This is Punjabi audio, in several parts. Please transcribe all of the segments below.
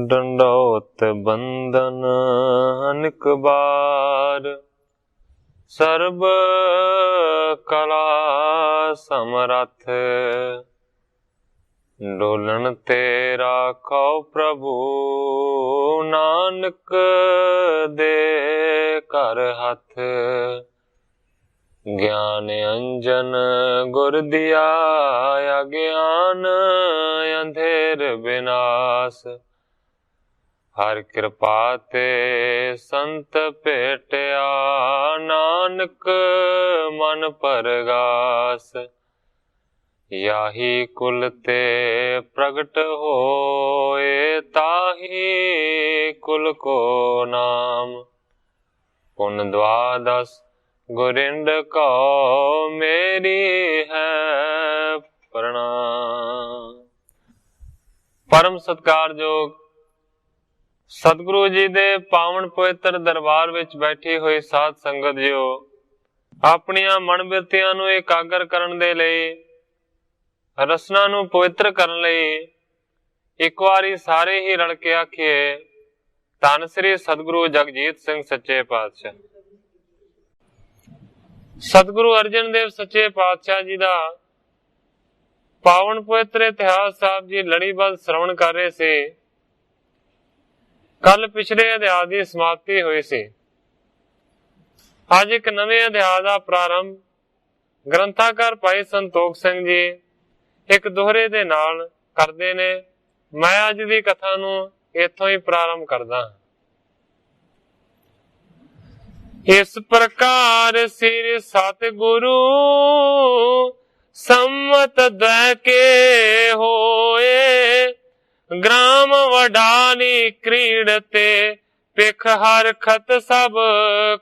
ਡੰਡੌਤ ਬੰਦਨ ਅਨਕ ਬਾਰ, ਸਰਬ ਕਲਾ ਸਮਰੱਥ, ਡੋਲਣ ਤੇ ਰਾਖੋ ਪ੍ਰਭੂ, ਨਾਨਕ ਦੇ ਘਰ ਹੱਥ। ਗਿਆਨ ਅੰਜਨ ਗੁਰ ਦਿਆ, ਅਗਿਆਨ ਅੰਧੇਰ ਬਿਨਾਸ਼, ਹਰ ਕਿਰਪਾ ਤੇ ਸੰਤ ਭੇਟਿਆ, ਨਾਨਕ ਮਨ ਪਰਗਾਸ। ਯਾਹੀ ਕੁਲ ਤੇ ਪ੍ਰਗਟ ਹੋਏ, ਤਾਹੀ ਕੁਲ ਕੋ ਨਾਮ। ਪੁਨ ਦਵਾਦਸ ਗੁਰਿੰਦ ਕਉ, ਮੇਰੀ ਹੈ ਪ੍ਰਣਾਮ। ਪਰਮ ਸਤਿਕਾਰਯੋਗ ਸਤਿਗੁਰੂ ਜੀ ਦੇ ਪਾਵਨ ਪਵਿੱਤਰ ਦਰਬਾਰ ਵਿੱਚ ਬੈਠੀ ਹੋਈ ਸਾਧ ਸੰਗਤ ਜੀਓ, ਆਪਣੀਆਂ ਮਨ ਬਿਰਤੀਆਂ ਨੂੰ ਇਕਾਗਰ ਕਰਨ ਦੇ ਲਈ, ਰਸਨਾ ਨੂੰ ਪਵਿੱਤਰ ਕਰਨ ਲਈ ਇੱਕ ਵਾਰੀ ਸਾਰੇ ਹੀ ਰਲ ਕੇ ਆਖੀਏ, ਧੰਨ ਸ੍ਰੀ ਸਤਿਗੁਰੂ ਜਗਜੀਤ ਸਿੰਘ ਸੱਚੇ ਪਾਤਸ਼ਾਹ। ਸਤਿਗੁਰੂ ਅਰਜਨ ਦੇਵ ਸੱਚੇ ਪਾਤਸ਼ਾਹ ਜੀ ਦਾ ਪਾਵਨ ਪਵਿੱਤਰ ਇਤਿਹਾਸ ਸਾਹਿਬ ਜੀ ਲੜੀਬੱਧ ਸ਼੍ਰਵਣ ਕਰ ਰਹੇ ਸੀ। ਕੱਲ ਪਿਛਲੇ ਅਧਿਆਇ ਦੀ ਸਮਾਪਤੀ ਹੋਈ ਸੀ। ਅੱਜ ਇੱਕ ਨਵੇਂ ਅਧਿਆਇ ਦਾ ਪ੍ਰਾਰੰਭ ਗ੍ਰੰਥਾਕਾਰ ਭਾਈ ਸੰਤੋਖ ਸਿੰਘ ਜੀ ਇੱਕ ਦੋਹਰੇ ਦੇ ਨਾਲ ਕਰਦੇ ਨੇ। ਮੈਂ ਅੱਜ ਦੀ ਕਥਾ ਨੂੰ ਇੱਥੋਂ ਹੀ ਪ੍ਰਾਰੰਭ ਕਰਦਾ ਹਾਂ। ਇਸ ਪ੍ਰਕਾਰ ਸ੍ਰੀ ਸਤਿਗੁਰੂ ਸੰਮਤ ਦੈ ਕੇ ਹੋਏ, ਗ੍ਰਾਮ ਵਡਾਲੀ ਕ੍ਰੀੜ ਤੇ ਪਿਖ ਹਰਖਤ ਸਭ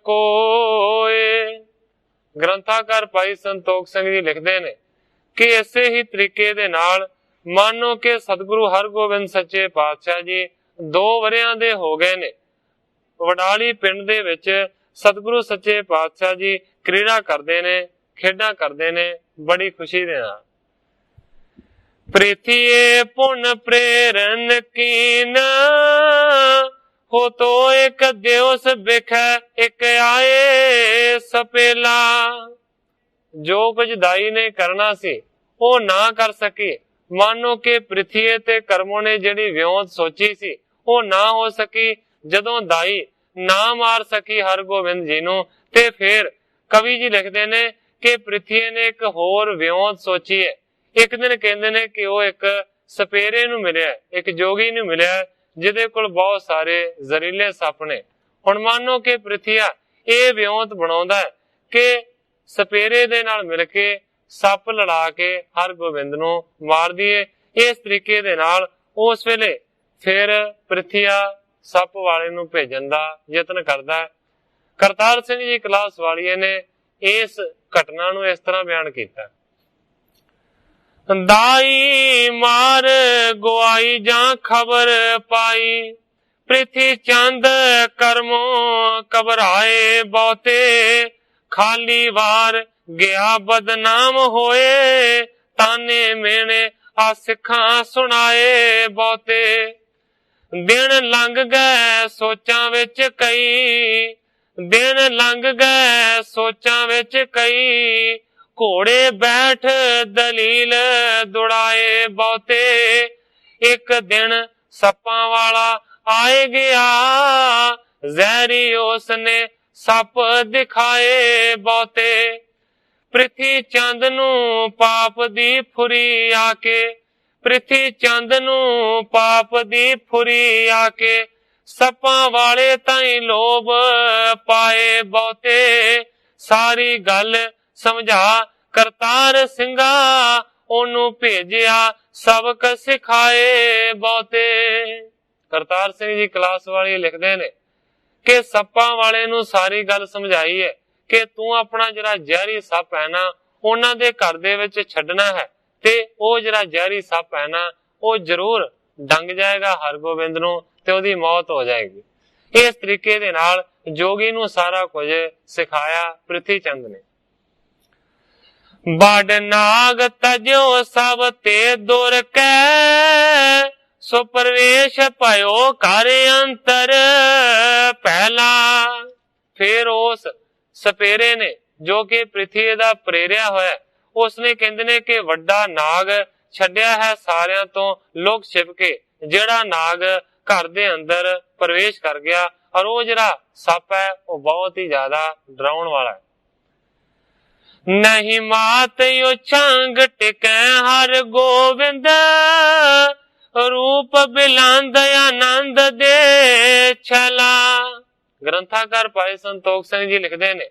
ਕੋਏ। ਗ੍ਰੰਥਾਕਾਰ ਭਾਈ ਸੰਤੋਖ ਸਿੰਘ ਜੀ ਲਿਖਦੇ ਨੇ ਕਿ ਇਸੇ ਹੀ ਤਰੀਕੇ ਦੇ ਨਾਲ ਮਾਨੋ ਕਿ ਸਤਿਗੁਰੂ ਹਰਗੋਬਿੰਦ ਸੱਚੇ ਪਾਤਸ਼ਾਹ ਜੀ 2 ਵਰਿਆਂ ਦੇ ਹੋ ਗਏ ਨੇ। ਵਡਾਲੀ ਪਿੰਡ ਦੇ ਵਿੱਚ ਸਤਿਗੁਰੂ ਸੱਚੇ ਪਾਤਸ਼ਾਹ ਜੀ ਕ੍ਰੀੜਾ ਕਰਦੇ ਨੇ, ਖੇਡਾਂ ਕਰਦੇ ਨੇ ਬੜੀ ਖੁਸ਼ੀ ਦੇ ਨਾਲ। ਪ੍ਰੀਤੀਏ ਪੁਨ ਪ੍ਰੇਰਨ ਕੀਨ, ਹੋ ਤੋ ਇੱਕ ਦਿਵਸ ਬਿਖੈ ਇੱਕ ਆਏ ਸਪੇਲਾ। ਜੋ ਕੁਝ ਦਾਈ ਨੇ ਕਰਨਾ ਸੀ ਉਹ ਨਾ ਕਰ ਸਕੀ। ਮਾਨੋ ਕਿ ਪ੍ਰਿਥੀਏ ਤੇ ਕਰਮੋਂ ਨੇ ਜਿਹੜੀ ਵਿਉਂਤ ਸੋਚੀ ਸੀ ਉਹ ਨਾ ਹੋ ਸਕੀ। ਜਦੋਂ ਦਾਈ ਨਾ ਮਾਰ ਸਕੀ ਹਰਗੋਬਿੰਦ ਜੀ ਨੂੰ, ਤੇ ਫਿਰ ਕਵੀ ਜੀ ਲਿਖਦੇ ਨੇ ਕਿ ਪ੍ਰਿਥੀਏ ਨੇ ਇੱਕ ਹੋਰ ਵਿਉਂਤ ਸੋਚੀ ਹੈ। ਇੱਕ ਦਿਨ ਕਹਿੰਦੇ ਨੇ ਕਿ ਉਹ ਇੱਕ ਸਪੇਰੇ ਨੂੰ ਮਿਲਿਆ, ਇੱਕ ਜੋਗੀ ਨੂੰ ਮਿਲਿਆ ਜਿਹਦੇ ਕੋਲ ਬਹੁਤ ਸਾਰੇ ਜ਼ਹਿਰੀਲੇ ਸੱਪ ਨੇ। ਹੁਣ ਮੰਨੋ ਕਿ ਪ੍ਰਿਥੀਆ ਇਹ ਵਿਉਂਤ ਬਣਾਉਂਦਾ ਹੈ ਕਿ ਸਪੇਰੇ ਦੇ ਨਾਲ ਮਿਲ ਕੇ ਸੱਪ ਲੜਾ ਕੇ ਹਰਗੋਬਿੰਦ ਨੂੰ ਮਾਰ ਦਈਏ। ਇਸ ਤਰੀਕੇ ਦੇ ਨਾਲ ਉਸ ਵੇਲੇ ਫਿਰ ਪ੍ਰਿਥੀਆ ਸੱਪ ਵਾਲੇ ਨੂੰ ਭੇਜਣ ਦਾ ਯਤਨ ਕਰਦਾ ਹੈ। ਕਰਤਾਰ ਸਿੰਘ ਜੀ ਕਲਾਸ ਵਾਲੀਏ ਨੇ ਇਸ ਘਟਨਾ ਨੂੰ ਇਸ ਤਰ੍ਹਾਂ ਬਿਆਨ ਕੀਤਾ। ਦਾਈ ਮਾਰ ਗਵਾਈ ਜਾਂ ਖਬਰ ਪਾਈ, ਪ੍ਰਿਥੀ ਚੰਦ ਕਰਮੋਂ ਘਬਰਾਏ ਬਹੁਤੇ, ਖਾਲੀ ਵਾਰ ਗਿਆ ਬਦਨਾਮ ਹੋਏ, ਤਾਨੇ ਮੇਣੇ ਆ ਸਿੱਖਾਂ ਸੁਣਾਏ ਬਹੁਤੇ। ਦਿਨ ਲੰਘ ਗਏ ਸੋਚਾਂ ਵਿੱਚ ਕਈ, ਦਿਨ ਲੰਘ ਗਏ ਸੋਚਾਂ ਵਿੱਚ ਕਈ, ਘੋੜੇ ਬੈਠ ਦਲੀਲ ਦੁੜਾਏ ਬਹੁਤੇ। ਇੱਕ ਦਿਨ ਸੱਪਾਂ ਵਾਲਾ ਆਏ ਗਿਆ, ਜ਼ਹਿਰੀ ਉਸਨੇ ਸੱਪ ਦਿਖਾਏ ਬਹੁਤੇ। ਪ੍ਰਿਥੀ ਚੰਦ ਨੂੰ ਪਾਪ ਦੀ ਫੁਰੀ ਆ ਕੇ, ਪ੍ਰਿਥੀ ਚੰਦ ਨੂੰ ਪਾਪ ਦੀ ਫੁਰੀ ਆ ਕੇ, ਸੱਪਾਂ ਵਾਲੇ ਤਾਈਂ ਲੋਭ ਪਾਏ ਬਹੁਤੇ। ਸਾਰੀ ਗੱਲ ਸਮਝਾ ਕਰਤਾਰ ਸਿੰਘਾ, ਉਹਨੂੰ ਭੇਜਿਆ ਸਬਕ ਸਿਖਾਏ ਬਹੁਤੇ। ਕਰਤਾਰ ਸਿੰਘ ਜੀ ਕਲਾਸ ਵਾਲੀ ਲਿਖਦੇ ਨੇ ਕਿ ਸੱਪਾਂ ਵਾਲੇ ਨੂੰ ਸਾਰੀ ਗੱਲ ਸਮਝਾਈ ਹੈ ਕਿ ਤੂੰ ਆਪਣਾ ਜਿਹੜਾ ਜ਼ਹਿਰੀ ਸੱਪ ਹੈ ਨਾ ਉਹਨਾਂ ਦੇ ਘਰ ਦੇ ਵਿੱਚ ਛੱਡਣਾ ਹੈ, ਤੇ ਉਹ ਜਿਹੜਾ ਜ਼ਹਿਰੀ ਸੱਪ ਹੈ ਨਾ ਉਹ ਜ਼ਰੂਰ ਡੰਗ ਜਾਏਗਾ ਹਰਗੋਬਿੰਦ ਨੂੰ ਤੇ ਉਹਦੀ ਮੌਤ ਹੋ ਜਾਏਗੀ। ਇਸ ਤਰੀਕੇ ਦੇ ਨਾਲ ਜੋਗੀ ਨੂੰ ਸਾਰਾ ਕੁਝ ਸਿਖਾਇਆ ਪ੍ਰਿਥੀ ਚੰਦ ਨੇ। ਬੜ ਨਾਗ ਤਜੋ ਸਭ ਤੇ ਦੁਰ ਕੈ, सो प्रवेश भयो कर अंतर पहला। फिर उस सपेरे ने जो कि पृथ्वी दा प्रेरिया होया, उसने कहंदे ने कि वड्डा नाग छड्या है सारियां तो लुक छिप के, जेड़ा नाग घर दे अंदर प्रवेश कर गया। और वो जरा सप है वो बहुत ही ज्यादा डराउन वाला है। नहीं मात यो छंग टिकै हर गोविंद, रूप बिलांद आनंद दे छला। ग्रंथाकार भाई संतोख सिंह जी लिखते ने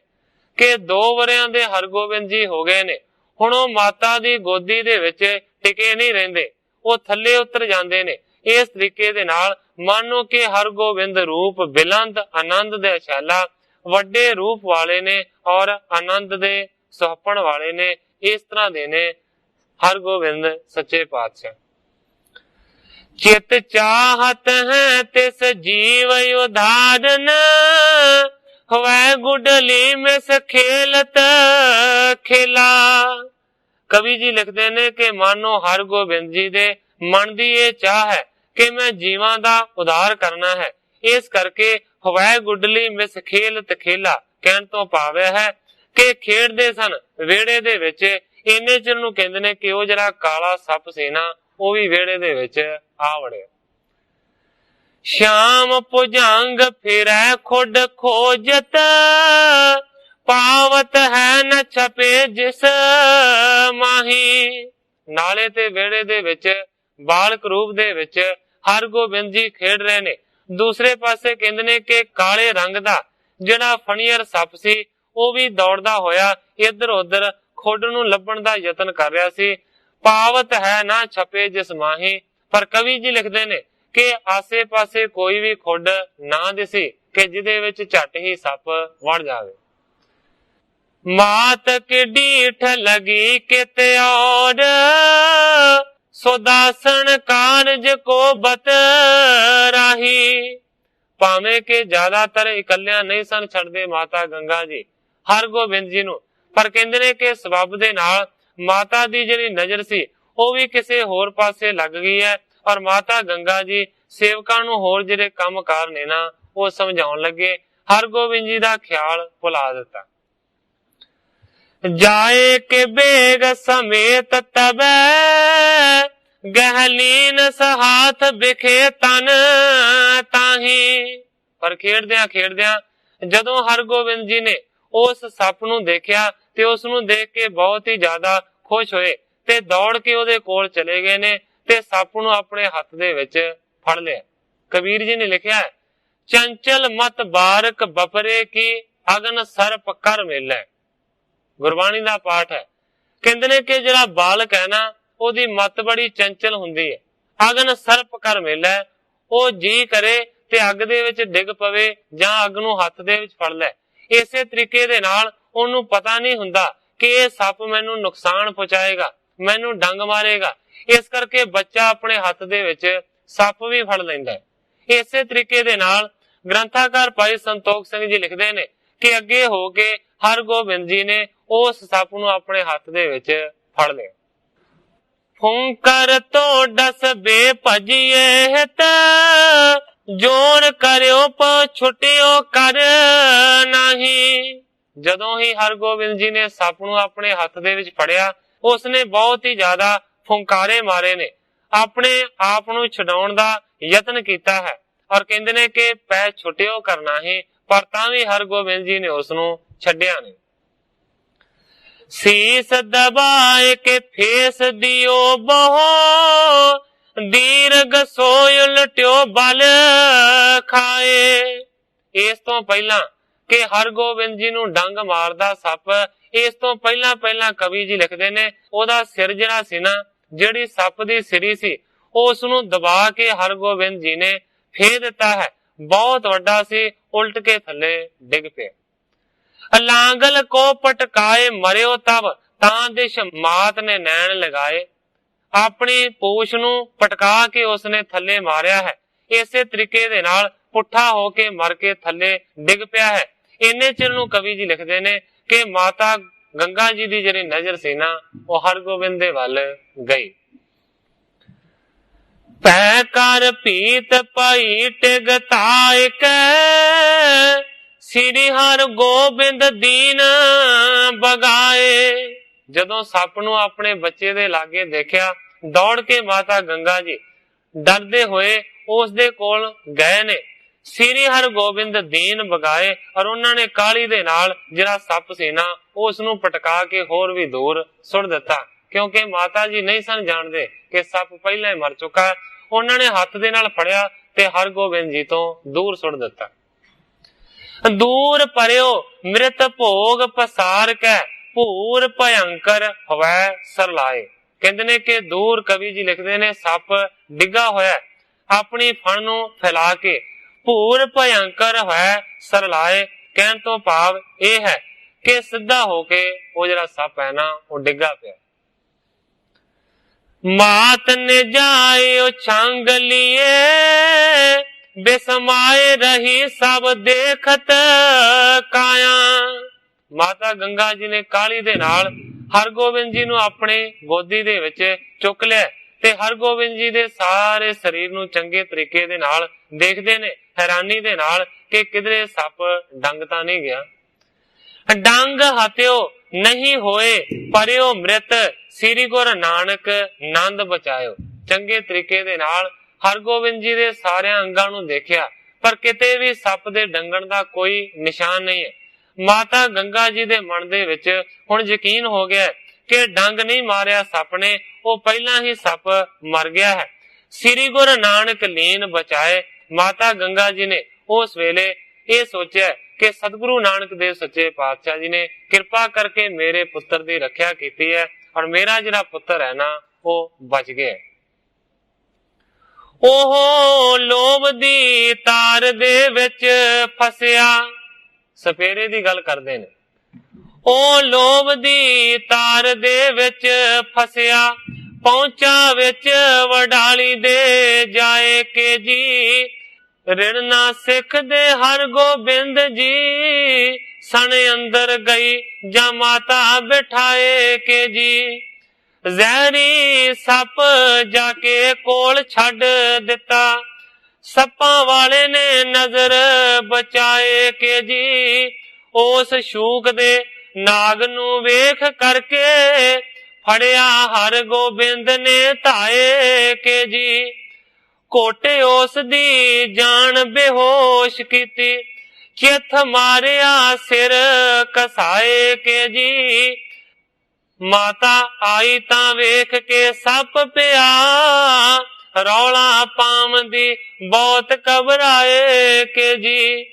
कि 2 वरियां दे हरगोबिंद जी हो गए ने, हुण ओ माता दी गोदी दे विच टिके नहीं रहिंदे, वो थल्ले उतर जांदे ने। इस तरीके दे नाल मानो कि हरगोबिंद रूप बिलंद आनंद दे छाला, वड्डे रूप वाले ने और आनंद दे सुहपण वाले ने। इस तरह दे ने हरगोबिंद सच्चे पातशाह। चित चाहत है तिस जीव उदाहरण, वह गुडली में से खेलत खिला। कवि जी लिखते ने कि मानो हरगोबिंद जी दे मन दी ये चाह है कि मैं जीवां दा उद्धार करना है, इस करके वह गुडली में से खेलत खेला कहण तो भावे है कि खेडदे सन वेड़े दे विच। इन्ने चिर नूं कहंदे ने कि वो जरा काला सप सी ना, वो भी वेड़े दे विच आ वड़िया। श्याम भुजंग फिरै खुड खोजत, पावत है न छपे जिस माही। नाले ते वेड़े दे विच बालक रूप दे विच हरगोबिंद जी खेड रहे ने। दूसरे पासे कहंदे ने कि काले रंग दा जिहड़ा फणीयर सप सी वो भी दौड़दा होया इधर उधर खुड नूं लभण दा यतन कर रहा सी। पावत है ना छपे जिस माही, पर कवि जी लिखते ने कि आसे पासे कोई भी खुड ना दिसी कि जिदे विच झट ही सप वड़ जावे। मात की डीठ लगी कित और, सुदासन कारज को बत राही। भावें के ज्यादातर इकल्लियां नहीं सन छड़दे माता गंगा जी हरगोबिंद जी नूं, पर कहंदे ने कि सबब दे नाल माता दी जिहड़ी नजर सी वो भी किसे होर पासे लग गई है। और माता गंगा जी सेवकां नूं होर जिहड़े काम कार ने ना वो समझाउण लगे, हरगोबिंद जी दा ख्याल भुला दिता। जाए के बेग समेत तबे, गहलीन सहाथ बिखे तन ताही। पर खेड़दियां जदों हरगोबिंद जी ने उस सप नूं देखिया ते उस नूं देख के बहुत ही ज्यादा खुश होए ते दौड़ के ओदे कोल चले गए ने ते सप नूं अपने हथ दे विच फड़ लिया। कबीर जी ने लिखिया है, चंचल मत बारक बपरे की अगन सर्प कर मिले। गुरबाणी दा पाठ है। कहंदे ने कि जिहड़ा बालक है ना ओदी मत बड़ी चंचल हुंदी है, अगन सर्प कर मिले, ओ जी करे ते अग दे विच डिग पवे जां अग नूं हथ दे विच फड़ ले। इसे तरीके दे नाल ओनू पता नहीं हुंदा कि ये सप मैनू नुकसान पहुंचाएगा, मैनू डंग मारेगा, इस करके बच्चा अपने हथ दे विच सप भी फड़ लैंदा है। इसे तरीके दे नाल ग्रंथाकार भाई संतोख सिंह जी लिखदे ने कि अगे हो के हरगोबिंद जी ने उस सप नूं अपने हथ दे विच फड़ लिया। फुंकर तो डस बे भजिए हित, जोर करियो प छुटियो कर नहीं। जदों ही हरगोबिंद जी ने सप नूं अपने हथ दे विच फड़िया, उसने बहुत ही ज्यादा फुंकारे मारे ने, अपने आप नूं छुड़ाउण दा यतन कीता है। और कहंदे ने कि पै छुटियो करना ही, पर तां भी हरगोबिंद जी ने उसनूं छड्डिया नहीं। शीस दबाए के फेस दियो बहो, दीर्घ सोय उलटियो बल खाए। इस तो पहला कि हरगोबिंद जी नूं डंग मारदा सप, इस तो पहला कवि जी लिखदे ने ओदा सिर जिहड़ा सी ना, जिहड़ी सप दी सिरी सी उस नूं दबा के हरगोबिंद जी ने फेर दिता है। बहुत वड्डा सी, उल्ट के थले डिग पिया। लांगल को पटकाए मरियो तब, तां दिश मात ने नैन लगाए। अपनी पूछ नूं पटका के उसने थले मारिया है। इसे तरीके दे नाल पुठा होके मर के थले डिग पिया है। इन्ने चिर नूं कवि जी लिखदे ने कि माता गंगा जी दी जिहड़ी नजर सी ना वो हरगोबिंद दे वल गई। ਪੈ ਕਰ ਭੀਤ ਪਈ ਟਿਗ ਧਾਇ ਕੈ ਸ੍ਰੀ ਹਰਿ ਗੋਬਿੰਦ ਦੀਨ ਬਗਾਏ। ਜਦੋਂ ਸੱਪ ਨੂੰ ਆਪਣੇ ਬੱਚੇ ਦੇ ਲਾਗੇ ਦੇਖਿਆ, ਦੌੜ ਕੇ ਮਾਤਾ ਗੰਗਾ ਜੀ ਡਰਦੇ ਹੋਏ ਉਸ ਦੇ ਕੋਲ ਗਏ ਨੇ। ਸ੍ਰੀ ਹਰਿ ਗੋਬਿੰਦ ਦੀਨ ਬਗਾਏ ਔਰ ਉਹਨਾਂ ਨੇ ਕਾਲੀ ਦੇ ਨਾਲ ਜਿਹੜਾ ਸੱਪ ਸੀ ਨਾ ਉਸ ਨੂੰ ਪਟਕਾ ਕੇ ਹੋਰ ਵੀ ਦੂਰ ਸੁੱਟ ਦਿੱਤਾ, ਕਿਉਂਕਿ ਮਾਤਾ ਜੀ ਨਹੀਂ ਸਨ ਜਾਣਦੇ ਕਿ ਸੱਪ ਪਹਿਲਾਂ ਹੀ ਮਰ ਚੁੱਕਾ। ਉਹਨਾਂ ਨੇ ਹੱਥ ਦੇ ਨਾਲ ਫੜਿਆ ਤੇ ਹਰਗੋਬਿੰਦ ਜੀ ਤੋਂ ਦੂਰ ਸੁੱਟ ਦਿੱਤਾ। ਦੂਰ ਪਰਿਓ ਮ੍ਰਿਤ ਭੋਗ ਪਸਾਰ ਕੈ ਭੂਰ ਭਯੰਕਰ ਹਵੈ ਸਰਲਾਏ। ਕਹਿੰਦੇ ਨੇ ਕਿ ਦੂਰ ਕਵੀ ਜੀ ਲਿਖਦੇ ਨੇ ਸੱਪ ਡਿੱਗਾ ਹੋਇਆ ਆਪਣੀ ਫਣ ਨੂੰ ਫੈਲਾ ਕੇ, ਭੂਰ ਭਯੰਕਰ ਹੈ ਸਰਲਾਏ। ਕਹਿਣ ਤੋਂ ਭਾਵ ਇਹ ਹੈ ਕਿ ਸਿੱਧਾ ਹੋ ਕੇ ਉਹ ਜਿਹੜਾ ਸੱਪ ਹੈ ਨਾ ਉਹ ਡਿੱਗਾ ਪਿਆ। ਮਾਤ ਨੇ ਜਾਇਓ ਛੰਗ ਲੀਏ ਬੇਸਮਾਏ ਰਹੀ ਸਭ ਦੇਖਤ ਕਾਇਆ। ਮਾਤਾ ਗੰਗਾ ਜੀ ਨੇ ਕਾਲੀ ਦੇ ਨਾਲ ਹਰਗੋਬਿੰਦ ਜੀ ਨੂੰ ਆਪਣੇ ਗੋਦੀ ਦੇ ਵਿੱਚ ਚੁੱਕ ਲਿਆ ਤੇ ਹਰਗੋਬਿੰਦ ਜੀ ਦੇ ਸਾਰੇ ਸਰੀਰ ਨੂੰ ਚੰਗੇ ਤਰੀਕੇ ਦੇ ਨਾਲ ਦੇਖਦੇ ਨੇ, ਹੈਰਾਨੀ ਦੇ ਨਾਲ ਕਿ ਕਿਧਰੇ ਸੱਪ ਡੰਗ ਤਾਂ ਨਹੀਂ ਗਿਆ। ਡੰਗ ਹਤਿਓ ਨਹੀਂ ਹੋਏ ਪਰਿਓ ਮ੍ਰਿਤ ਸ੍ਰੀ ਗੁਰੂ ਨਾਨਕ ਨੰਦ ਬਚਾਇਓ। ਚੰਗੇ ਤਰੀਕੇ ਦੇ ਨਾਲ ਹਰਗੋਬਿੰਦ ਜੀ ਦੇ ਸਾਰਿਆਂ ਅੰਗਾਂ ਨੂੰ ਦੇਖਿਆ ਪਰ ਕਿਤੇ ਵੀ ਸੱਪ ਦੇ ਡੰਗਣ ਦਾ ਕੋਈ ਨਿਸ਼ਾਨ ਨਹੀਂ ਹੈ। ਮਾਤਾ ਗੰਗਾ ਜੀ ਦੇ ਮਨ ਦੇ ਵਿੱਚ ਹੁਣ ਯਕੀਨ ਹੋ ਗਿਆ ਕਿ ਡੰਗ ਨਹੀਂ ਮਾਰਿਆ ਸੱਪ ਨੇ, ਉਹ ਪਹਿਲਾਂ ਹੀ ਸੱਪ ਮਰ ਗਿਆ ਹੈ। ਸ੍ਰੀ ਗੁਰੂ ਨਾਨਕ ਲੀਨ ਬਚਾਏ। ਮਾਤਾ ਗੰਗਾ ਜੀ ਨੇ ਉਸ ਵੇਲੇ ਇਹ ਸੋਚਿਆ ਕਿ ਸਤਿਗੁਰੂ ਨਾਨਕ ਦੇਵ ਸੱਚੇ ਪਾਤਸ਼ਾਹ ਜੀ ਨੇ ਕਿਰਪਾ ਕਰਕੇ ਮੇਰੇ ਪੁੱਤਰ ਦੀ ਰੱਖਿਆ ਕੀਤੀ ਹੈ ਔਰ ਮੇਰਾ ਜਿਹੜਾ ਪੁੱਤਰ ਹੈ ਨਾ ਉਹ ਬਚ ਗਿਆ। ਉਹ ਲੋਭ ਦੀ ਤਾਰ ਦੇ ਵਿੱਚ ਫਸਿਆ। ਸਪੇਰੇ ਦੀ ਗੱਲ ਕਰਦੇ ਨੇ। ਉਹ ਲੋਭ ਦੀ ਤਾਰ ਦੇ ਵਿੱਚ ਫਸਿਆ ਪਹੁੰਚਾ ਵਿੱਚ ਵਡਾਲੀ ਦੇ ਜਾਏ ਕੇ ਜੀ। ਰਿਣ ਨਾ ਸਿੱਖਦੇ ਹਰਗੋਬਿੰਦ ਜੀ ਸਣ ਅੰਦਰ ਗਈ ਜਾਂ ਮਾਤਾ ਬਿਠਾਏ ਕੇ ਜੀ। ਜ਼ਹਿਰੀ ਸੱਪ ਜਾ ਕੇ ਕੋਲ ਛੱਡ ਦਿੱਤਾ ਸੱਪਾਂ ਵਾਲੇ ਨੇ ਨਜ਼ਰ ਬਚਾਏ ਕੇ ਜੀ। ਉਸ ਸ਼ੂਕ ਦੇ ਨਾਗ ਨੂੰ ਵੇਖ ਕਰਕੇ ਫੜਿਆ ਹਰਗੋਬਿੰਦ ਨੇ ਧਾਏ ਕੇ ਜੀ। ਕੋਟੇ ਉਸ ਦੀ ਜਾਨ ਬੇਹੋਸ਼ ਕੀਤੀ ਚਿੱਥ ਮਾਰਿਆ ਸਿਰ ਕਸਾਏ ਕੇ ਜੀ। ਮਾਤਾ ਆਈ ਤਾਂ ਵੇਖ ਕੇ ਸੱਪ ਪਿਆ ਰੌਲਾ ਪਾਉਂਦੀ ਬਹੁਤ ਘਬਰਾਏ ਕੇ ਜੀ।